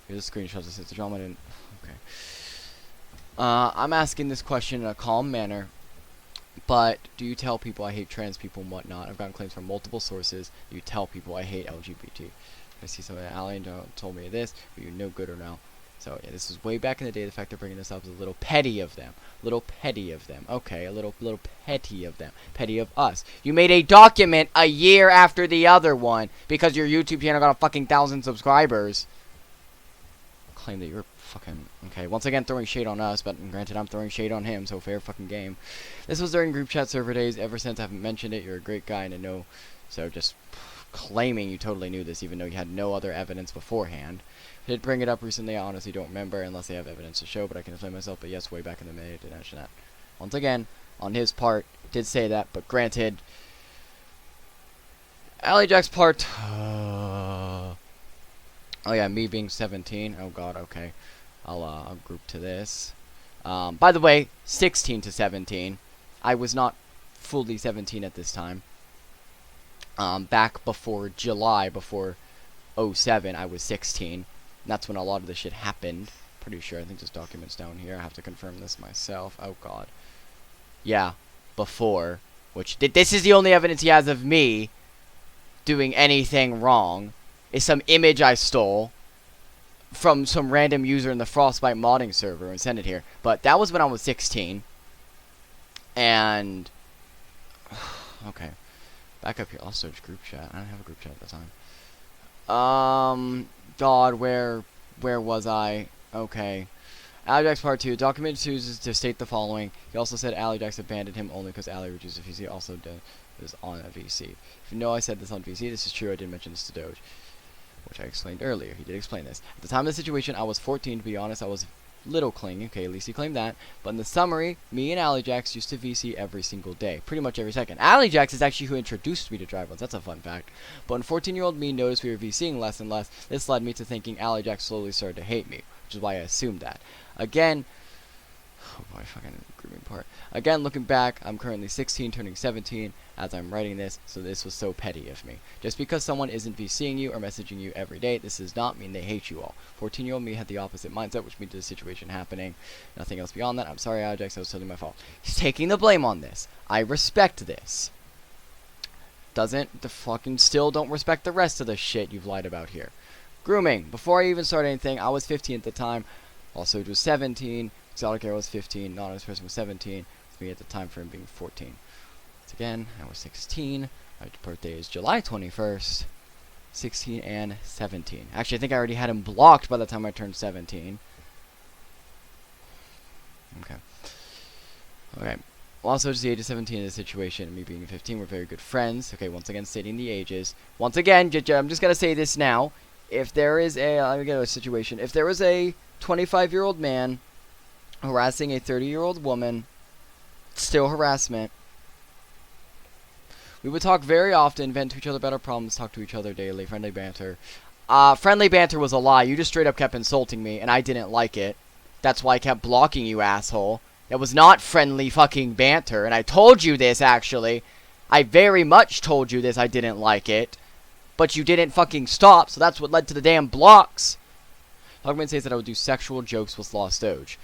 Here's a screenshot that says the drama didn't... Okay. I'm asking this question in a calm manner, but do you tell people I hate trans people and whatnot? I've gotten claims from multiple sources. You tell people I hate LGBT. I see something that Allie told me this, but you're no good or no. So, yeah, this was way back in the day. The fact of bringing this up is a little petty of them. Okay, a little petty of them. Petty of us. You made a document a year after the other one because your YouTube channel got a fucking 1,000 subscribers. Claim that you're fucking... Okay, once again throwing shade on us, but granted I'm throwing shade on him, so fair fucking game. This was during group chat server days. Ever since I haven't mentioned it, you're a great guy and I know... So just claiming you totally knew this, even though you had no other evidence beforehand. I did bring it up recently, I honestly don't remember unless they have evidence to show, but I can explain myself, but yes, way back in the May, I did mention that. Once again, on his part, did say that, but granted... Allie Jack's part... Oh yeah, me being 17. Oh god, okay. I'll group to this. By the way, 16 to 17. I was not fully 17 at this time. Back before July, before 07, I was 16. And that's when a lot of this shit happened. Pretty sure. I think this document's down here. I have to confirm this myself. Oh, God. Yeah, before. Which, this is the only evidence he has of me doing anything wrong. Is some image I stole from some random user in the Frostbite modding server and sent it here. But that was when I was 16. And... okay. Back up here. I'll search group chat. I don't have a group chat at the time. God, where was I? Okay. Alijax Part 2. Document chooses to state the following. He also said Alijax abandoned him only because Ali reduced a VC. Also is on a VC. If you know I said this on VC, this is true. I did mention this to Doge, which I explained earlier. He did explain this. At the time of the situation, I was 14. To be honest, I was little clingy. Okay, at least he claimed that. But in the summary, me and Alijax used to VC every single day. Pretty much every second. Alijax is actually who introduced me to Drybones. That's a fun fact. But when 14-year-old me noticed we were VCing less and less, this led me to thinking Alijax slowly started to hate me, which is why I assumed that. Again, oh boy, fucking grooming part. Again, looking back, I'm currently 16, turning 17 as I'm writing this, so this was so petty of me. Just because someone isn't VCing you or messaging you every day, this does not mean they hate you all. 14-year-old me had the opposite mindset, which made the situation happening. Nothing else beyond that. I'm sorry, Alijax, that was totally my fault. He's taking the blame on this. I respect this. Still don't respect the rest of the shit you've lied about here. Grooming. Before I even started anything, I was 15 at the time. Also, it was 17. Exotic Air was 15. Non-honest person was 17. With me at the time for him being 14. Once again, I was 16. My birthday is July 21st. 16 and 17. Actually, I think I already had him blocked by the time I turned 17. Okay. Okay. Also, just the age of 17 in this situation and me being 15, we're very good friends. Okay, once again, stating the ages. Once again, I'm just going to say this now. If there is a, let me get a situation. If there was a 25-year-old man harassing a 30-year-old woman, still harassment. We would talk very often, vent to each other about our problems, talk to each other daily, friendly banter. Friendly banter was a lie. You just straight up kept insulting me, and I didn't like it. That's why I kept blocking you, asshole. It was not friendly fucking banter, and I told you this, actually. I very much told you this, I didn't like it. But you didn't fucking stop, so that's what led to the damn blocks. Hugman says that I would do sexual jokes with Lost Doge.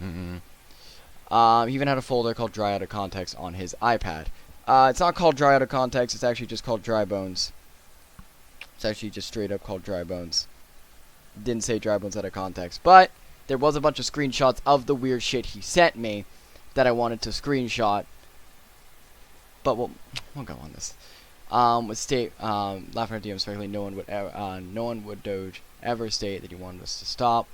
He even had a folder called Dry Out of Context on his iPad. It's not called Dry Out of Context, it's actually just called Drybones. It's actually just straight up called Drybones. Didn't say Drybones out of context, but there was a bunch of screenshots of the weird shit he sent me that I wanted to screenshot. But we'll go on this. With state, laughing at DMs correctly, no one would Doge ever state that he wanted us to stop.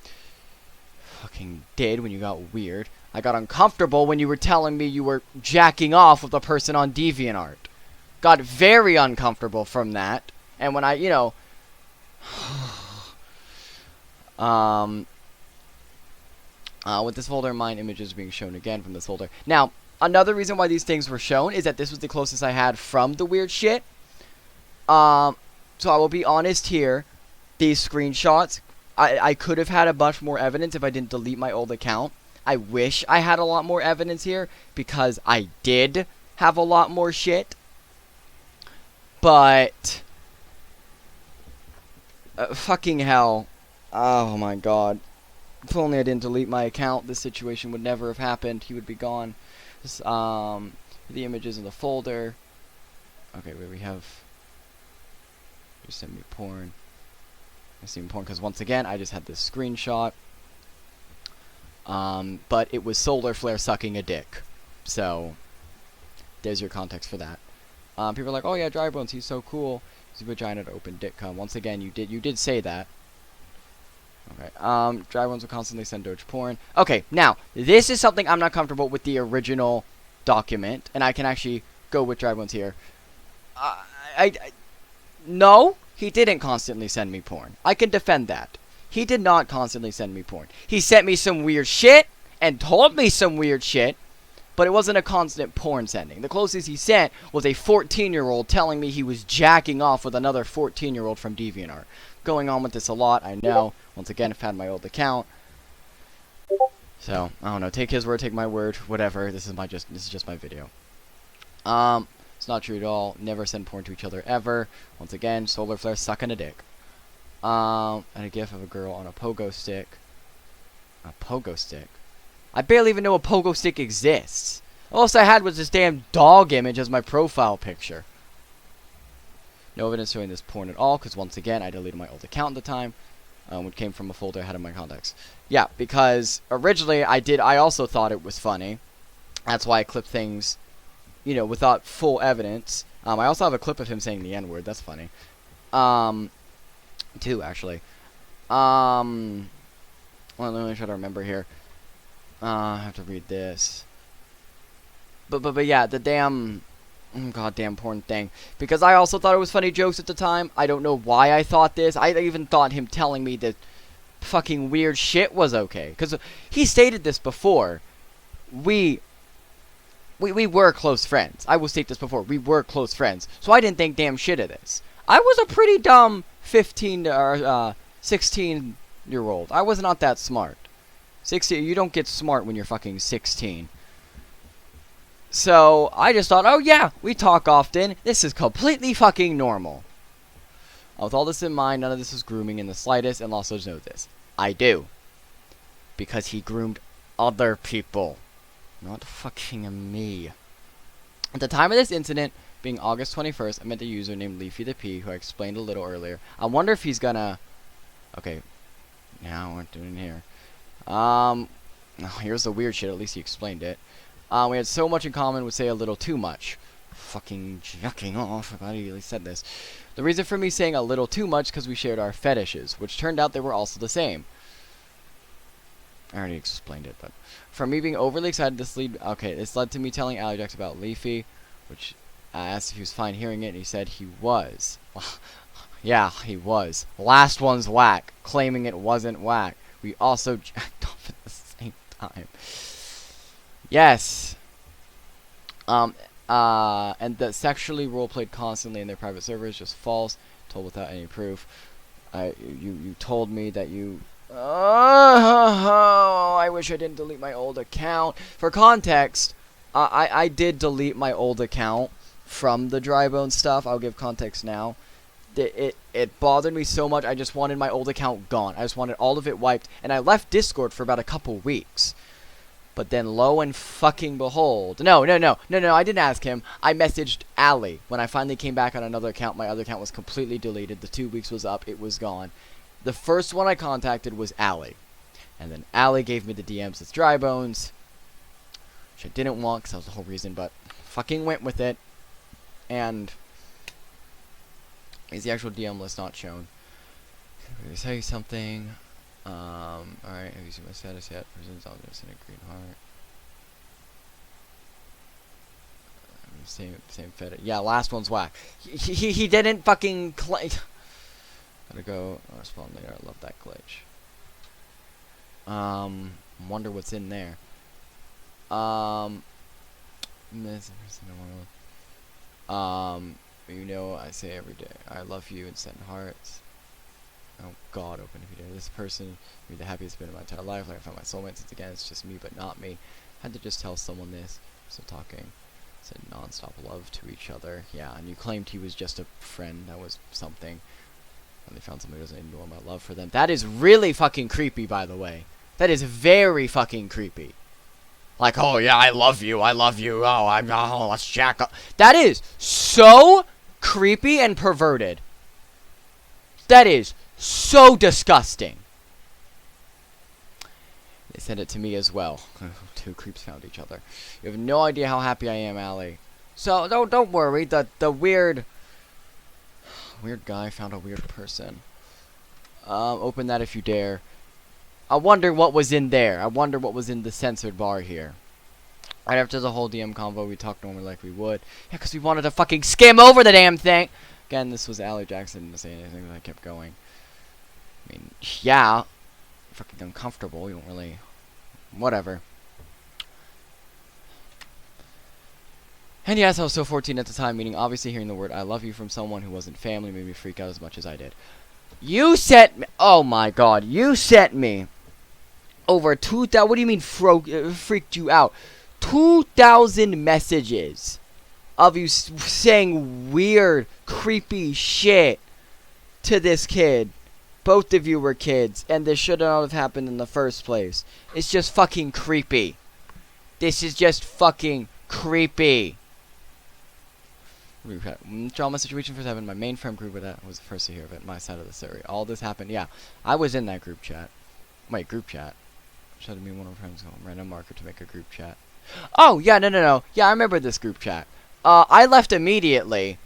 Fucking did when you got weird. I got uncomfortable when you were telling me you were jacking off with a person on DeviantArt. Got very uncomfortable from that. And when I, you know, with this folder, mine images being shown again from this folder. Now, another reason why these things were shown is that this was the closest I had from the weird shit. So I will be honest here. These screenshots, I could have had a bunch more evidence if I didn't delete my old account. I wish I had a lot more evidence here, because I did have a lot more shit. But fucking hell. Oh my god. If only I didn't delete my account, this situation would never have happened. He would be gone. This, the images in the folder. Okay, where we have... Just send me porn. I see porn because once again, I just had this screenshot. But it was solar flare sucking a dick. So, there's your context for that. People are like, oh yeah, Drybones, he's so cool. He's a vagina to open dick cum. Once again, you did say that. Okay, Drybones will constantly send Doge porn. Okay, now, this is something I'm not comfortable with the original document, and I can actually go with Drybones here. No, he didn't constantly send me porn. I can defend that. He did not constantly send me porn. He sent me some weird shit, and told me some weird shit, but it wasn't a constant porn sending. The closest he sent was a 14-year-old telling me he was jacking off with another 14-year-old from DeviantArt. Going on with this a lot, I know. Once again, I've had my old account. So, I don't know, take his word, take my word, whatever. This is just my video. It's not true at all. Never send porn to each other ever. Once again, solar flare sucking a dick. And a gif of a girl on a pogo stick. A pogo stick? I barely even know a pogo stick exists. All else I had was this damn dog image as my profile picture. No evidence showing this porn at all, because once again, I deleted my old account at the time, which came from a folder I had in my contacts. Yeah, because originally I also thought it was funny. That's why I clipped things, you know, without full evidence. I also have a clip of him saying the N-word. That's funny. Two, actually. Well, let me try to remember here. I have to read this. But yeah, the damn goddamn porn thing. Because I also thought it was funny jokes at the time. I don't know why I thought this. I even thought him telling me that fucking weird shit was okay. Because he stated this before. We were close friends. I will state this before. We were close friends. So I didn't think damn shit of this. I was a pretty dumb 15 or 16-year-old. I was not that smart. 16, you don't get smart when you're fucking 16. So, I just thought, oh yeah, we talk often. This is completely fucking normal. With all this in mind, none of this is grooming in the slightest, and also know this. I do. Because he groomed other people. Not fucking me. At the time of this incident, being August 21st, I met the user named Leafy the P, who I explained a little earlier. I wonder if he's gonna... Okay. Now, what we're doing here. Oh, here's the weird shit, at least he explained it. We had so much in common, would say a little too much. Fucking jacking off, I'm glad he really said this. The reason for me saying a little too much, because we shared our fetishes, which turned out they were also the same. I already explained it, but... From me being overly excited, this led to me telling Alex about Leafy, which I asked if he was fine hearing it, and he said he was. Yeah, he was. Last one's whack, claiming it wasn't whack. We also jacked off at the same time. Yes. And that sexually roleplayed constantly in their private servers, just false, told without any proof. You told me that you... I wish I didn't delete my old account. For context, I did delete my old account from the Drybones stuff. I'll give context now. It bothered me so much, I just wanted my old account gone. I just wanted all of it wiped, and I left Discord for about a couple weeks. But then lo and fucking behold... No, I didn't ask him. I messaged Ali. When I finally came back on another account, my other account was completely deleted. The 2 weeks was up, it was gone. The first one I contacted was Ali. And then Ali gave me the DMs with Drybones, which I didn't want, because that was the whole reason, but fucking went with it. And... is the actual DM list not shown? Let me tell you something. Alright, have you seen my status yet? Prison's all this in a green heart. Same fetish. Yeah, last one's whack. He didn't fucking Gotta go. I'll respond later. I love that glitch. Wonder what's in there. You know, I say every day, I love you and send hearts. Oh God, open if you dare. This person, you're the happiest been in my entire life. Like I found my soulmate. Since again, it's just me, but not me. Had to just tell someone this. Still talking. Said non-stop love to each other. Yeah, and you claimed he was just a friend. That was something. And they found somebody who doesn't ignore my love for them. That is really fucking creepy, by the way. That is very fucking creepy. Like, oh yeah, I love you. Oh, let's jack up. That is so creepy and perverted. That is so disgusting. They sent it to me as well. Two creeps found each other. You have no idea how happy I am, Allie. So don't worry. The weird guy found a weird person. Open that if you dare. I wonder what was in there. I wonder what was in the censored bar here. Right after the whole DM convo, we talked normally like we would. Yeah, because we wanted to fucking skim over the damn thing. Again, this was Allie Jackson. Didn't say anything, but I kept going. I mean, yeah. Fucking uncomfortable. You don't really... Whatever. And yes, I was still 14 at the time, meaning obviously hearing the word I love you from someone who wasn't family made me freak out as much as I did. You sent me... Oh my God. You sent me Over 2,000. What do you mean freaked you out? 2,000 messages of you saying weird, creepy shit to this kid. Both of you were kids, and this should not have happened in the first place. It's just fucking creepy. This is just fucking creepy. Drama situation for 7. My main friend group with that was the first to hear of it. My side of the story. All this happened. Yeah, I was in that group chat. Wait, group chat. Showed me one of my friends go random marker to make a group chat. Oh yeah, no. Yeah, I remember this group chat. I left immediately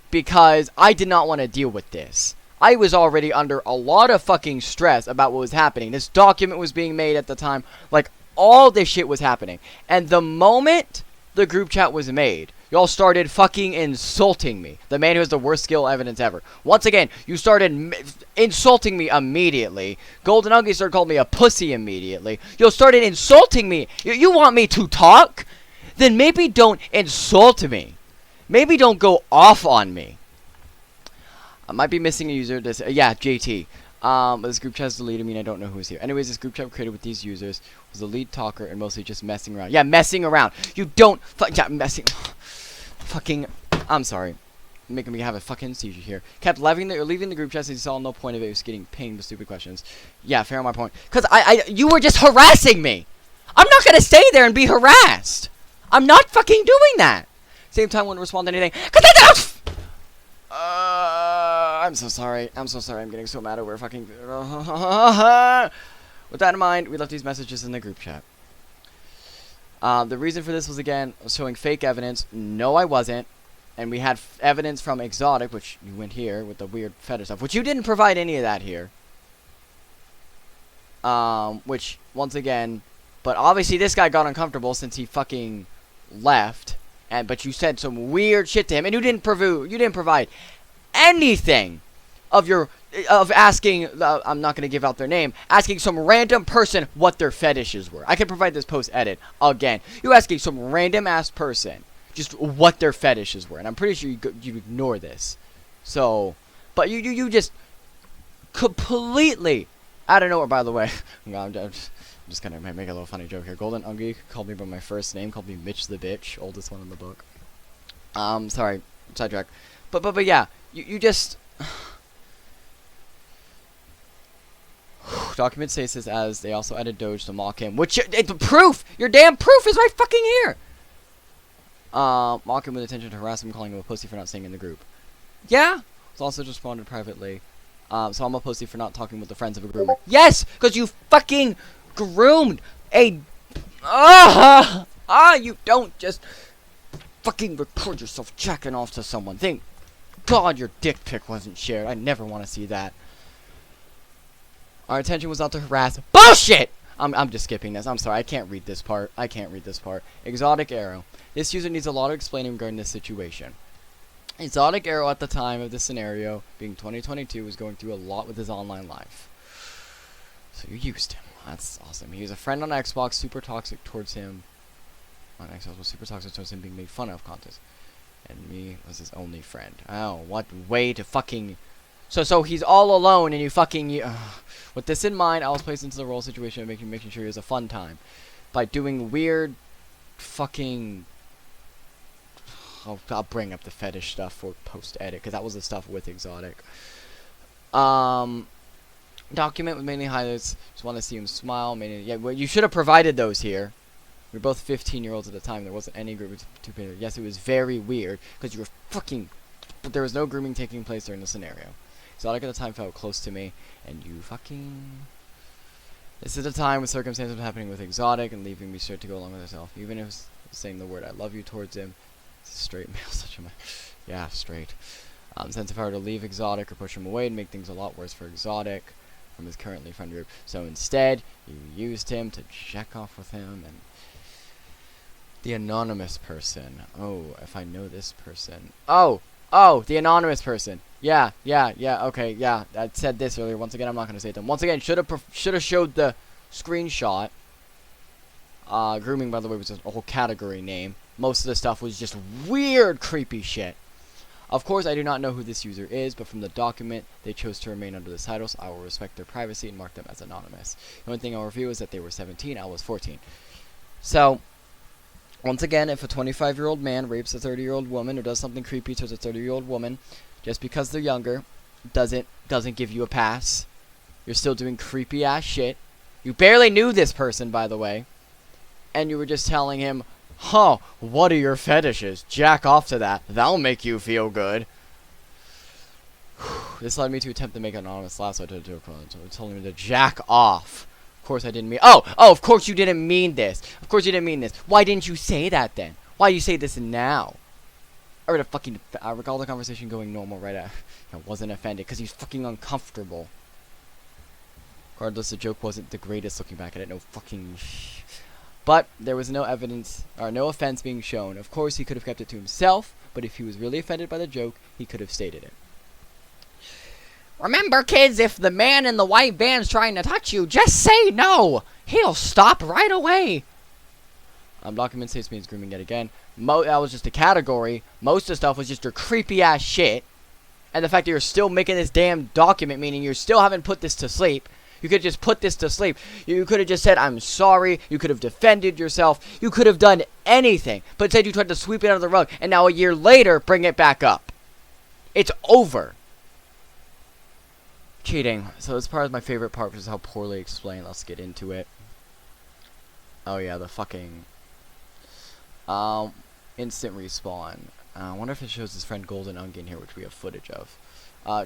because I did not want to deal with this. I was already under a lot of fucking stress about what was happening. This document was being made at the time. Like, all this shit was happening. And the moment the group chat was made, y'all started fucking insulting me. The man who has the worst skill evidence ever. Once again, you started insulting me immediately. Golden Ugly started calling me a pussy immediately. You started insulting me. You want me to talk? Then maybe don't insult me. Maybe don't go off on me. I might be missing a user. This, yeah, JT. This group chat is deleted. I mean, I don't know who's here. Anyways, this group chat created with these users was the lead talker and mostly just messing around. Yeah, messing around. You don't yeah, messing. Fucking. I'm sorry. Making me have a fucking seizure here. Kept leaving the group chat since he saw no point of it. He was getting pinged with stupid questions. Yeah, fair on my point. Cause you were just harassing me. I'm not gonna stay there and be harassed. I'm not fucking doing that. Same time, wouldn't respond to anything. Cause I don't. I'm so sorry. I'm so sorry. I'm getting so mad over fucking. With that in mind, we left these messages in the group chat. The reason for this was, again, showing fake evidence. No, I wasn't. And we had evidence from Exotic, which you went here with the weird fetish stuff, which you didn't provide any of that here. Which, once again, but obviously this guy got uncomfortable since he fucking left. But you said some weird shit to him, and you didn't provide anything of asking. I'm not gonna give out their name. Asking some random person what their fetishes were. I can provide this post edit again. You asking some random ass person just what their fetishes were, and I'm pretty sure you ignore this. So, but you just completely out of nowhere. By the way, I'm just gonna make a little funny joke here. Golden Ugly called me by my first name, called me Mitch the Bitch, oldest one in the book. Sorry, sidetrack. But yeah, you just document states this as they also added Doge to mock him, which the proof, your damn proof is right fucking here. Mock him with intention to harass him, calling him a pussy for not staying in the group. Yeah, it's also just responded privately. So I'm a pussy for not talking with the friends of a groomer. Yes, because you fucking groomed a you don't just fucking record yourself jacking off to someone. Thank God your dick pic wasn't shared. I never want to see that. Our intention was not to harass. Bullshit! I'm just skipping this. I'm sorry. I can't read this part. Exotic Arrow. This user needs a lot of explaining regarding this situation. Exotic Arrow at the time of this scenario, being 2022, was going through a lot with his online life. So you used him. That's awesome. He was a friend on Xbox, super toxic towards him. On Xbox was super toxic towards him, being made fun of contest. And me was his only friend. Oh, what way to fucking... So he's all alone and you fucking... With this in mind, I was placed into the role situation of making sure he has a fun time. By doing weird fucking... I'll bring up the fetish stuff for post-edit, because that was the stuff with Exotic. Document with mainly highlights. Just want to see him smile. Mainly, yeah, well, you should have provided those here. We were both 15-year-olds at the time. There wasn't any group of two people. Yes, it was very weird, because you were fucking... But there was no grooming taking place during the scenario. Exotic at the time felt close to me, and you fucking... This is a time when circumstances were happening with Exotic and leaving me straight to go along with herself. Even if it was saying the word I love you towards him. Straight male, such a man. Yeah, straight. Since if I were to leave Exotic or push him away, it'd make things a lot worse for Exotic from his currently friend group. So instead, you used him to jack off with him. And the anonymous person. Oh, if I know this person. Oh, the anonymous person. Yeah, okay, yeah. I said this earlier. Once again, I'm not going to say it then. Once again, should have showed the screenshot. Grooming, by the way, was a whole category name. Most of the stuff was just weird, creepy shit. Of course, I do not know who this user is, but from the document, they chose to remain under this title, so I will respect their privacy and mark them as anonymous. The only thing I'll review is that they were 17, I was 14. So, once again, if a 25-year-old man rapes a 30-year-old woman or does something creepy towards a 30-year-old woman, just because they're younger, doesn't give you a pass. You're still doing creepy-ass shit. You barely knew this person, by the way. And you were just telling him, huh, what are your fetishes? Jack off to that. That'll make you feel good. This led me to attempt to make an anonymous laugh, so I did it to a crowd. So I told him to jack off. Of course I didn't mean... Oh, of course you didn't mean this. Of course you didn't mean this. Why didn't you say that then? Why do you say this now? I recall the conversation going normal right after. I wasn't offended because he's fucking uncomfortable. Regardless, the joke wasn't the greatest looking back at it. No fucking... But there was no evidence, or no offense being shown. Of course, he could have kept it to himself, but if he was really offended by the joke, he could have stated it. Remember, kids, if the man in the white van's trying to touch you, just say no. He'll stop right away. Document states means grooming yet again. That was just a category. Most of the stuff was just your creepy-ass shit. And the fact that you're still making this damn document, meaning you still haven't put this to sleep. You could just put this to sleep. You could have just said, I'm sorry. You could have defended yourself. You could have done anything. But instead you tried to sweep it under the rug. And now a year later, bring it back up. It's over. Cheating. So this part is my favorite part, which is how poorly explained. Let's get into it. Oh yeah, the fucking... instant respawn. I wonder if it shows his friend Golden Onion here, which we have footage of.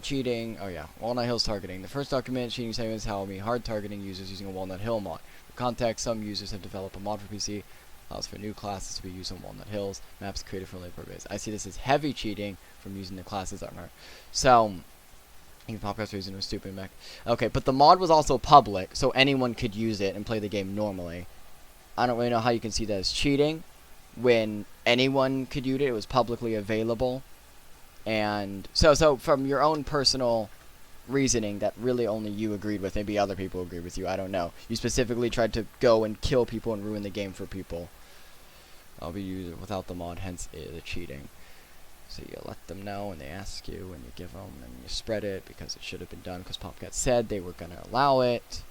Cheating. Oh yeah, Walnut Hill's targeting. The first document, cheating segments how me hard targeting users using a Walnut Hill mod. For context, some users have developed a mod for PC, allows for new classes to be used on Walnut Hills. Maps created for labor base. I see this as heavy cheating from using the classes that are. So, even podcast reason was stupid back. Okay, but the mod was also public, so anyone could use it and play the game normally. I don't really know how you can see that as cheating when anyone could use it. It was publicly available. And so from your own personal reasoning that really only you agreed with, maybe other people agreed with you, I don't know. You specifically tried to go and kill people and ruin the game for people. I'll be using without the mod, hence the cheating. So you let them know and they ask you and you give them and you spread it because it should have been done because PopCat said they were going to allow it.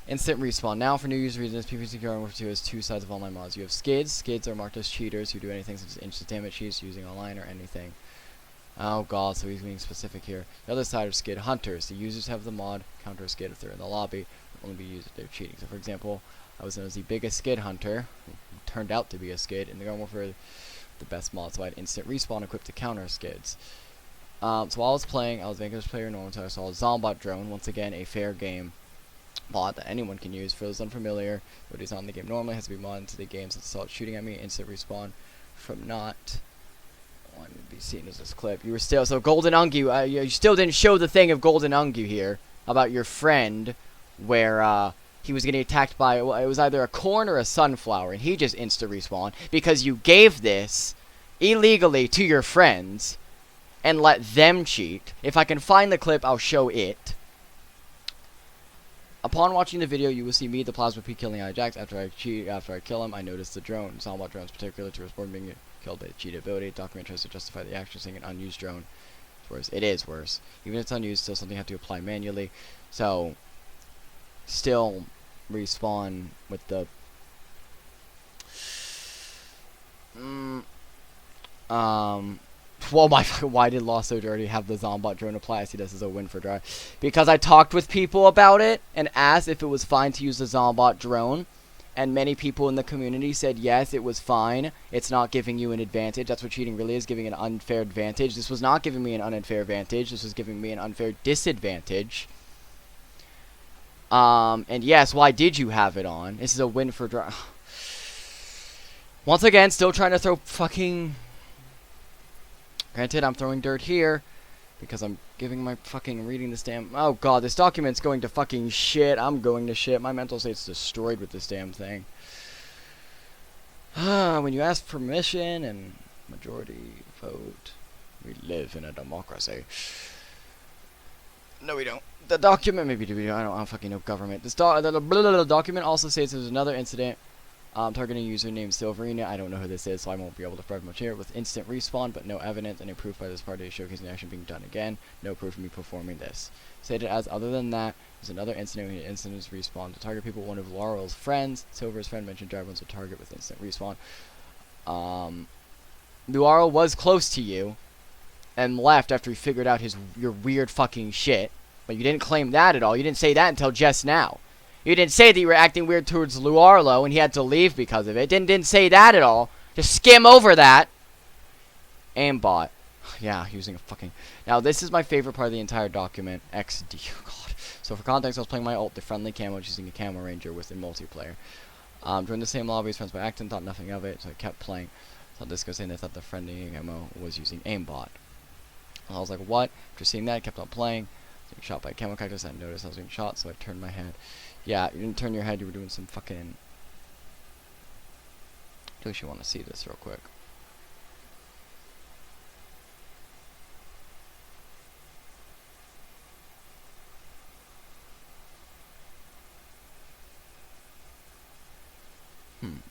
Instant respawn. Now for new user reasons, PvC are referred to as two sides of online mods. You have skids. Skids are marked as cheaters who do anything such as instant damage cheats using online or anything. Oh god, so he's being specific here. The other side are skid hunters. The users have the mod counter a skid if they're in the lobby. It will only be used if they're cheating. So for example, I was known as the biggest skid hunter, who turned out to be a skid, and they're going for the best mod, so I had instant respawn equipped to counter skids. So while I was playing, I was Vanquish player normal, so I saw a Zombot drone, once again a fair game mod that anyone can use. For those unfamiliar, what is on the game normally has to be modded into the game, since it saw it shooting at me, instant respawn from not one to be seen as this clip. You were still, so Golden Ungu, you still didn't show the thing of Golden Ungu here, about your friend, where, he was getting attacked by, well, it was either a corn or a sunflower, and he just insta-respawned, because you gave this illegally to your friends, and let them cheat. If I can find the clip, I'll show it. Upon watching the video, you will see me, the Plasma P, killing Jax. After I kill him, I notice the drone. Zombot drones, particular to respond being killed by the cheat ability. Document tries to justify the action, saying an unused drone. It's worse. It is worse. Even if it's unused, still something you have to apply manually. So, still respawn with the well, why did Lost Soldier already have the Zombot drone apply? I see this as a win for Dry. Because I talked with people about it and asked if it was fine to use the Zombot drone. And many people in the community said yes, it was fine. It's not giving you an advantage. That's what cheating really is, giving an unfair advantage. This was not giving me an unfair advantage. This was giving me an unfair disadvantage. And yes, why did you have it on? This is a win for Dry. Once again, still trying to throw fucking... Granted, I'm throwing dirt here because I'm giving my fucking reading this damn... Oh god, this document's going to fucking shit. I'm going to shit. My mental state's destroyed with this damn thing. When you ask permission and majority vote, we live in a democracy. No, we don't. The document, maybe do we? I don't fucking know government. This the document also states there's another incident Targeting username Silverina. I don't know who this is, so I won't be able to provide much here. With instant respawn, but no evidence, and a proof by this party showcasing the action being done again. No proof of me performing this. Stated as, other than that, there's another incident when incidents respawn. To target people, one of Laurel's friends, Silver's friend, mentioned Drybones would target with instant respawn. Laurel was close to you, and left after he figured out your weird fucking shit. But you didn't claim that at all. You didn't say that until just now. You didn't say that you were acting weird towards Luarlo and he had to leave because of it. Didn't say that at all. Just skim over that. Aimbot. Yeah, using a fucking... Now, this is my favorite part of the entire document. XD. Oh, God. So, for context, I was playing my ult, the friendly camo, using a camo ranger within multiplayer. Joined the same lobby as friends by acting, thought nothing of it, so I kept playing. Thought this guy saying they thought the friendly camo was using aimbot. And I was like, what? After seeing that, I kept on playing. Being shot by a camo cactus. I noticed I was being shot, so I turned my head. Yeah, you didn't turn your head, you were doing some fucking... I wish you want to see this real quick.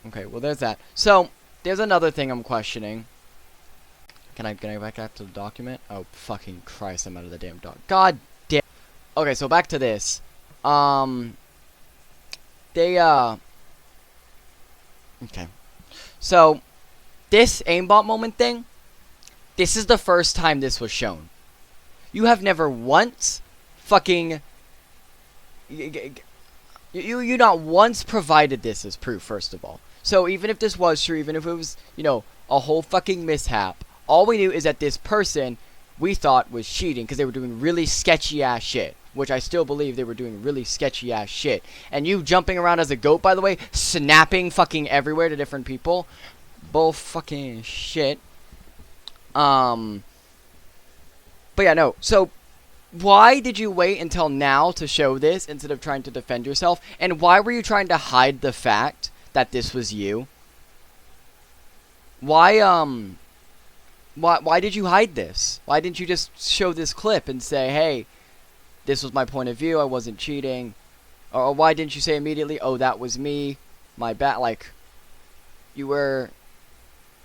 Okay, well there's that. So, there's another thing I'm questioning. Can I back up to the document? Oh, fucking Christ, I'm out of the damn doc. God damn. Okay, so back to this. Okay. So, this aimbot moment thing, this is the first time this was shown. You have never once fucking... You not once provided this as proof, first of all. So, even if this was true, even if it was, you know, a whole fucking mishap, all we knew is that this person, we thought, was cheating because they were doing really sketchy-ass shit. Which I still believe they were doing really sketchy-ass shit. And you jumping around as a goat, by the way, snapping fucking everywhere to different people. Bull fucking shit. But yeah, no. So, why did you wait until now to show this instead of trying to defend yourself? And why were you trying to hide the fact that this was you? Why did you hide this? Why didn't you just show this clip and say, hey, this was my point of view, I wasn't cheating? Or why didn't you say immediately, oh, that was me, my bad? Like, you were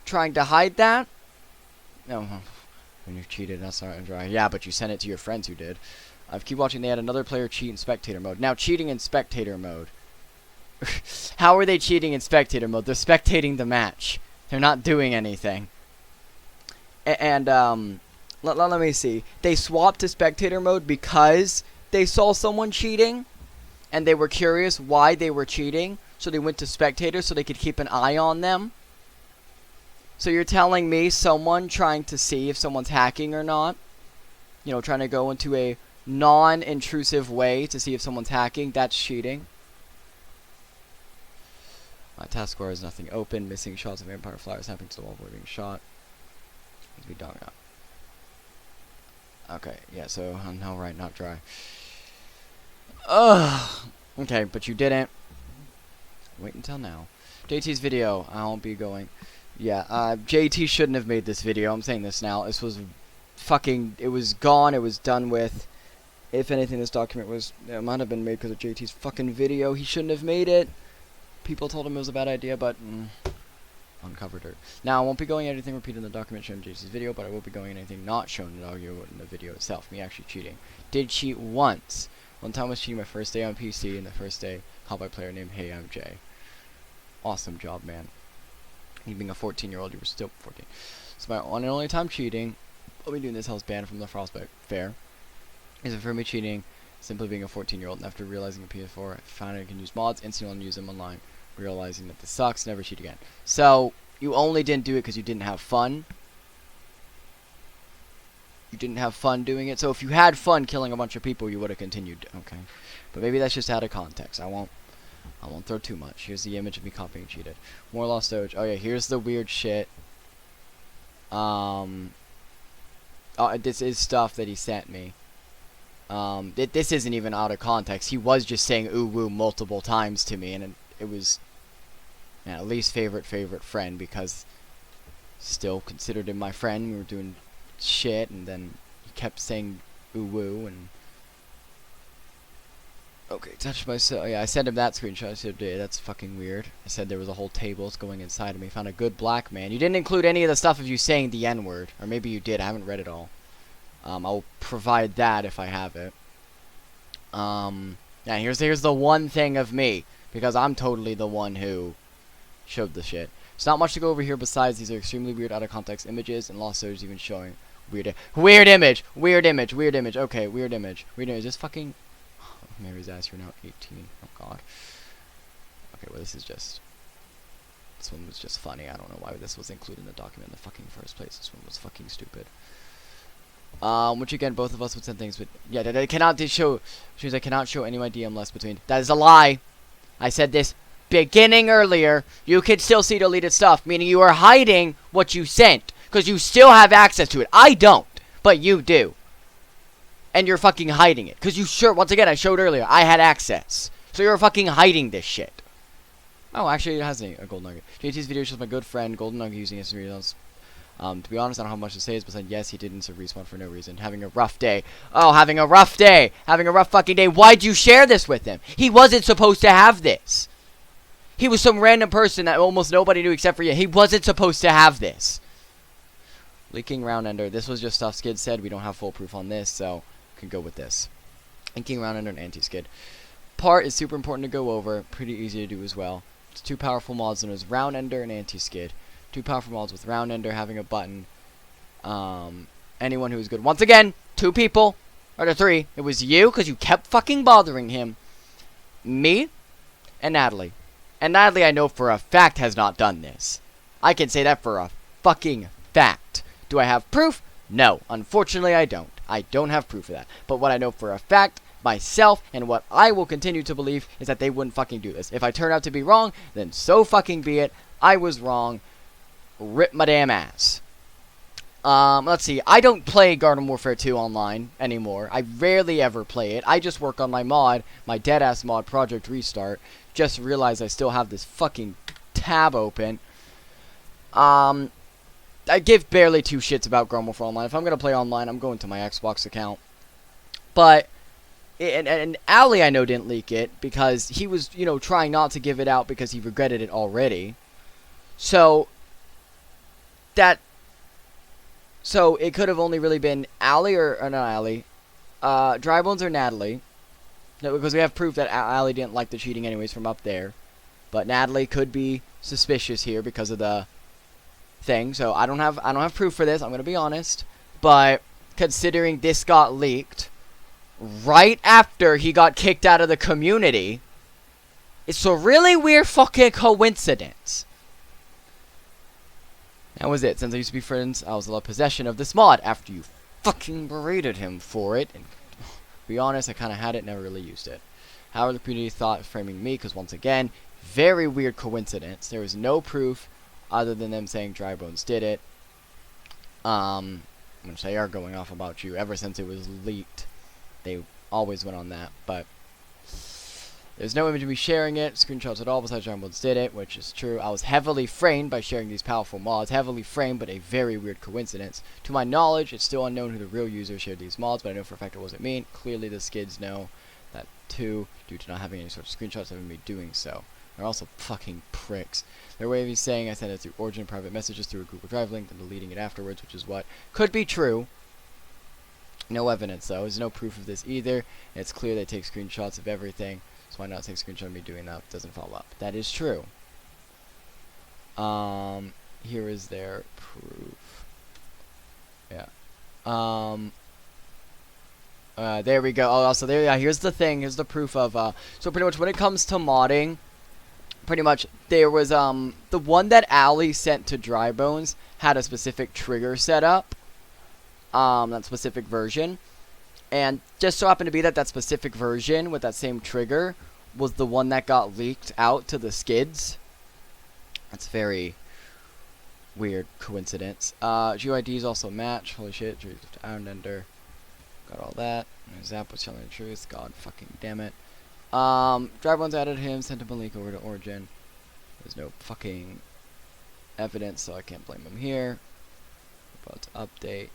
trying to hide that? No, when you cheated, that's not dry. Yeah, but you sent it to your friends who did. I keep watching, they had another player cheat in spectator mode. Now, cheating in spectator mode. How are they cheating in spectator mode? They're spectating the match. They're not doing anything. And, let me see. They swapped to spectator mode because they saw someone cheating, and they were curious why they were cheating, so they went to spectator so they could keep an eye on them. So you're telling me someone trying to see if someone's hacking or not, you know, trying to go into a non-intrusive way to see if someone's hacking, that's cheating. My taskbar is nothing open, missing shots of vampire flowers happening to the wall boy being shot. Let's be done now. Okay, yeah, so, no, right, not dry. Ugh. Okay, but you didn't. Wait until now. JT's video, I won't be going. Yeah, JT shouldn't have made this video, I'm saying this now. This was fucking, it was gone, it was done with. If anything, this document was, it might have been made because of JT's fucking video. He shouldn't have made it. People told him it was a bad idea, but... uncovered her. Now, I won't be going anything repeated in the document shown in JC's video, but I will be going anything not shown in the audio in the video itself. Me actually cheating. Did cheat once. One time I was cheating my first day on PC, and the first day, called by a player named Hey I'm Jay. Awesome job, man. You being a 14-year-old, you were still 14. So my one and only time cheating, I'll be doing this, I was banned from the Frostbite Fair. Is it for me cheating, simply being a 14-year-old, and after realizing in PS4, I found I can use mods, instantly use them online. Realizing that this sucks, never cheat again. So, you only didn't do it because you didn't have fun. You didn't have fun doing it. So if you had fun killing a bunch of people, you would have continued. Okay. But maybe that's just out of context. I won't throw too much. Here's the image of me copying cheated. More Lost Doge. Oh yeah, here's the weird shit. This is stuff that he sent me. This isn't even out of context. He was just saying ooh woo multiple times to me, and it was least favorite friend because still considered him my friend. We were doing shit, and then he kept saying ooh woo, and Okay, touch myself. Yeah, I sent him that screenshot. I said, yeah, that's fucking weird. I said there was a whole table. It's going inside of me. Found a good black man. You didn't include any of the stuff of you saying the N-word. Or maybe you did. I haven't read it all. I'll provide that if I have it. Yeah, here's the one thing of me. Because I'm totally the one who showed the shit. It's not much to go over here besides these are extremely weird out of context images and lost search even showing weird image. Okay, weird image. Just fucking Mary's ass, you're now 18. Oh god. Okay, well this one was just funny. I don't know why this was included in the document in the fucking first place. This one was fucking stupid. Which again, both of us would send things, but yeah, that I cannot show. She says I cannot show any of my DM less between. That is a lie. I said this beginning earlier. You can still see deleted stuff, meaning you are hiding what you sent because you still have access to it. I don't, but you do. And you're fucking hiding it. Because you once again, I showed earlier, I had access. So you're fucking hiding this shit. Oh, actually, it has a gold nugget. JT's video shows my good friend, Golden Nugget, using his reasons. To be honest, I don't have much to say, but yes, he did insert respawn for no reason. Having a rough day. Oh, having a rough day. Having a rough fucking day. Why'd you share this with him? He wasn't supposed to have this. He was some random person that almost nobody knew except for you. He wasn't supposed to have this. Leaking round ender. This was just stuff Skid said. We don't have full proof on this, so can go with this. Inking round ender and anti-skid. Part is super important to go over. Pretty easy to do as well. It's two powerful mods known as round ender and anti-skid. Two powerful mods with round ender having a button. Anyone who is good. Once again, two people. Or the three. It was you, because you kept fucking bothering him. Me. And Natalie. And Natalie, I know for a fact, has not done this. I can say that for a fucking fact. Do I have proof? No. Unfortunately, I don't. I don't have proof of that. But what I know for a fact, myself, and what I will continue to believe, is that they wouldn't fucking do this. If I turn out to be wrong, then so fucking be it. I was wrong. Rip my damn ass. Let's see. I don't play Garden Warfare 2 online anymore. I rarely ever play it. I just work on my mod, my deadass mod, Project Restart. Just realized I still have this fucking tab open. I give barely two shits about Garden Warfare Online. If I'm going to play online, I'm going to my Xbox account. But, and Ali I know didn't leak it, because he was, you know, trying not to give it out because he regretted it already. So it could have only really been Ali or not Ali, Drybones or Natalie. No, because we have proof that Ali didn't like the cheating anyways from up there. But Natalie could be suspicious here because of the thing. So I don't have proof for this, I'm going to be honest. But considering this got leaked right after he got kicked out of the community, it's a really weird fucking coincidence. That was it. Since I used to be friends, I was allowed possession of this mod after you fucking berated him for it. And to be honest, I kind of had it, never really used it. However, the community thought of framing me, because once again, very weird coincidence. There was no proof other than them saying Drybones did it. Which they are going off about you ever since it was leaked. They always went on that, but there's no image of me sharing it, screenshots at all, besides Drybones did it, which is true. I was heavily framed by sharing these powerful mods. Heavily framed, but a very weird coincidence. To my knowledge, it's still unknown who the real user shared these mods, but I know for a fact it wasn't me. Clearly the skids know that too, due to not having any sort of screenshots of me doing so. They're also fucking pricks. Their way of me saying I sent it through Origin private messages through a Google Drive link, then deleting it afterwards, which is what could be true. No evidence, though. There's no proof of this either. And it's clear they take screenshots of everything. So why not take a screenshot of me doing that? It doesn't follow up. That is true. Here is their proof. Yeah. There we go. Oh, so there. Yeah. Here's the thing. Here's the proof of. So pretty much when it comes to modding, pretty much there was the one that Ali sent to Drybones had a specific trigger set up. That specific version. And just so happened to be that that specific version with that same trigger was the one that got leaked out to the skids. That's very weird coincidence. GUIDs also match. Holy shit. Ender. Got all that. Zap was telling the truth. God fucking damn it. Drybones added him, sent him a link over to Origin. There's no fucking evidence, so I can't blame him here. About to update.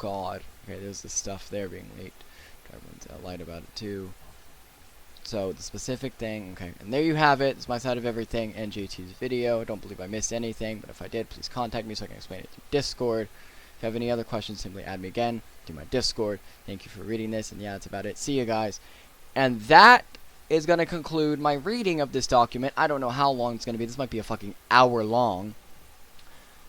god. Okay, there's the stuff there being leaked. Everyone's lied about it too. So, the specific thing, okay, and there you have it. It's my side of everything in JT's video. I don't believe I missed anything, but if I did, please contact me so I can explain it through Discord. If you have any other questions, simply add me again to my Discord. Thank you for reading this, and yeah, that's about it. See you guys. And that is going to conclude my reading of this document. I don't know how long it's going to be. This might be a fucking hour long.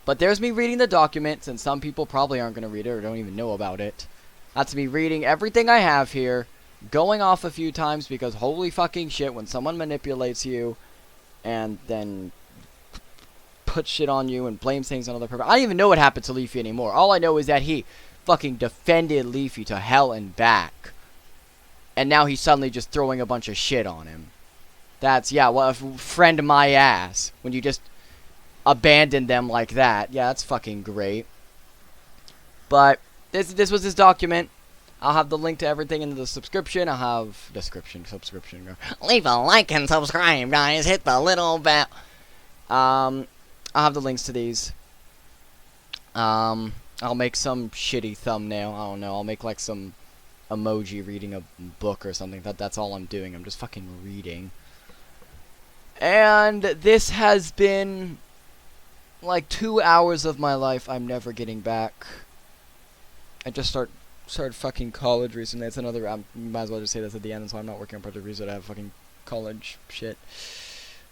But there's me reading the documents, and some people probably aren't going to read it or don't even know about it. That's me reading everything I have here, going off a few times because holy fucking shit, when someone manipulates you and then puts shit on you and blames things on other people. I don't even know what happened to Leafy anymore. All I know is that he fucking defended Leafy to hell and back. And now he's suddenly just throwing a bunch of shit on him. That's, yeah, well, friend my ass. When you just abandon them like that. Yeah, that's fucking great. But this was his document. I'll have the link to everything in the subscription. I'll have subscription. Leave a like and subscribe, guys. Hit the little bell. I'll have the links to these. I'll make some shitty thumbnail. I don't know. I'll make like some emoji reading a book or something. That's all I'm doing. I'm just fucking reading. And this has been like 2 hours of my life I'm never getting back. I just started fucking college recently. It's another, I might as well just say this at the end, so I'm not working on Project Restart. I have fucking college shit.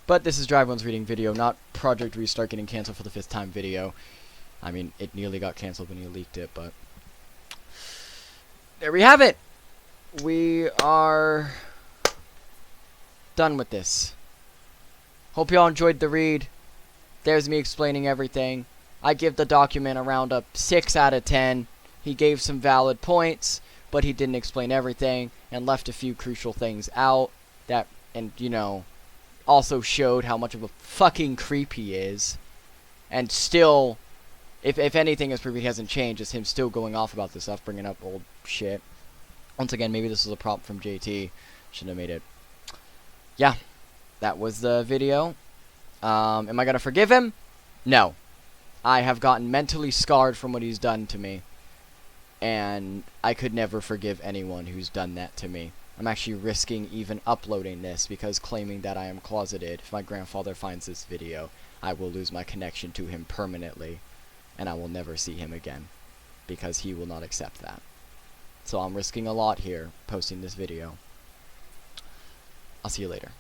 But this is Drybones reading video, not Project Restart getting canceled for the 5th time video. I mean, it nearly got canceled when you leaked it, but there we have it. We are done with this. Hope y'all enjoyed the read. There's me explaining everything. I give the document around a 6 out of 10. He gave some valid points, but he didn't explain everything and left a few crucial things out that, and you know, also showed how much of a fucking creep he is. And still, if anything, his proof he hasn't changed. It's him still going off about this stuff, bringing up old shit. Once again, maybe this was a prompt from JT. Shouldn't have made it. Yeah, that was the video. Am I gonna forgive him? No. I have gotten mentally scarred from what he's done to me. And I could never forgive anyone who's done that to me. I'm actually risking even uploading this because claiming that I am closeted. If my grandfather finds this video, I will lose my connection to him permanently. And I will never see him again. Because he will not accept that. So I'm risking a lot here, posting this video. I'll see you later.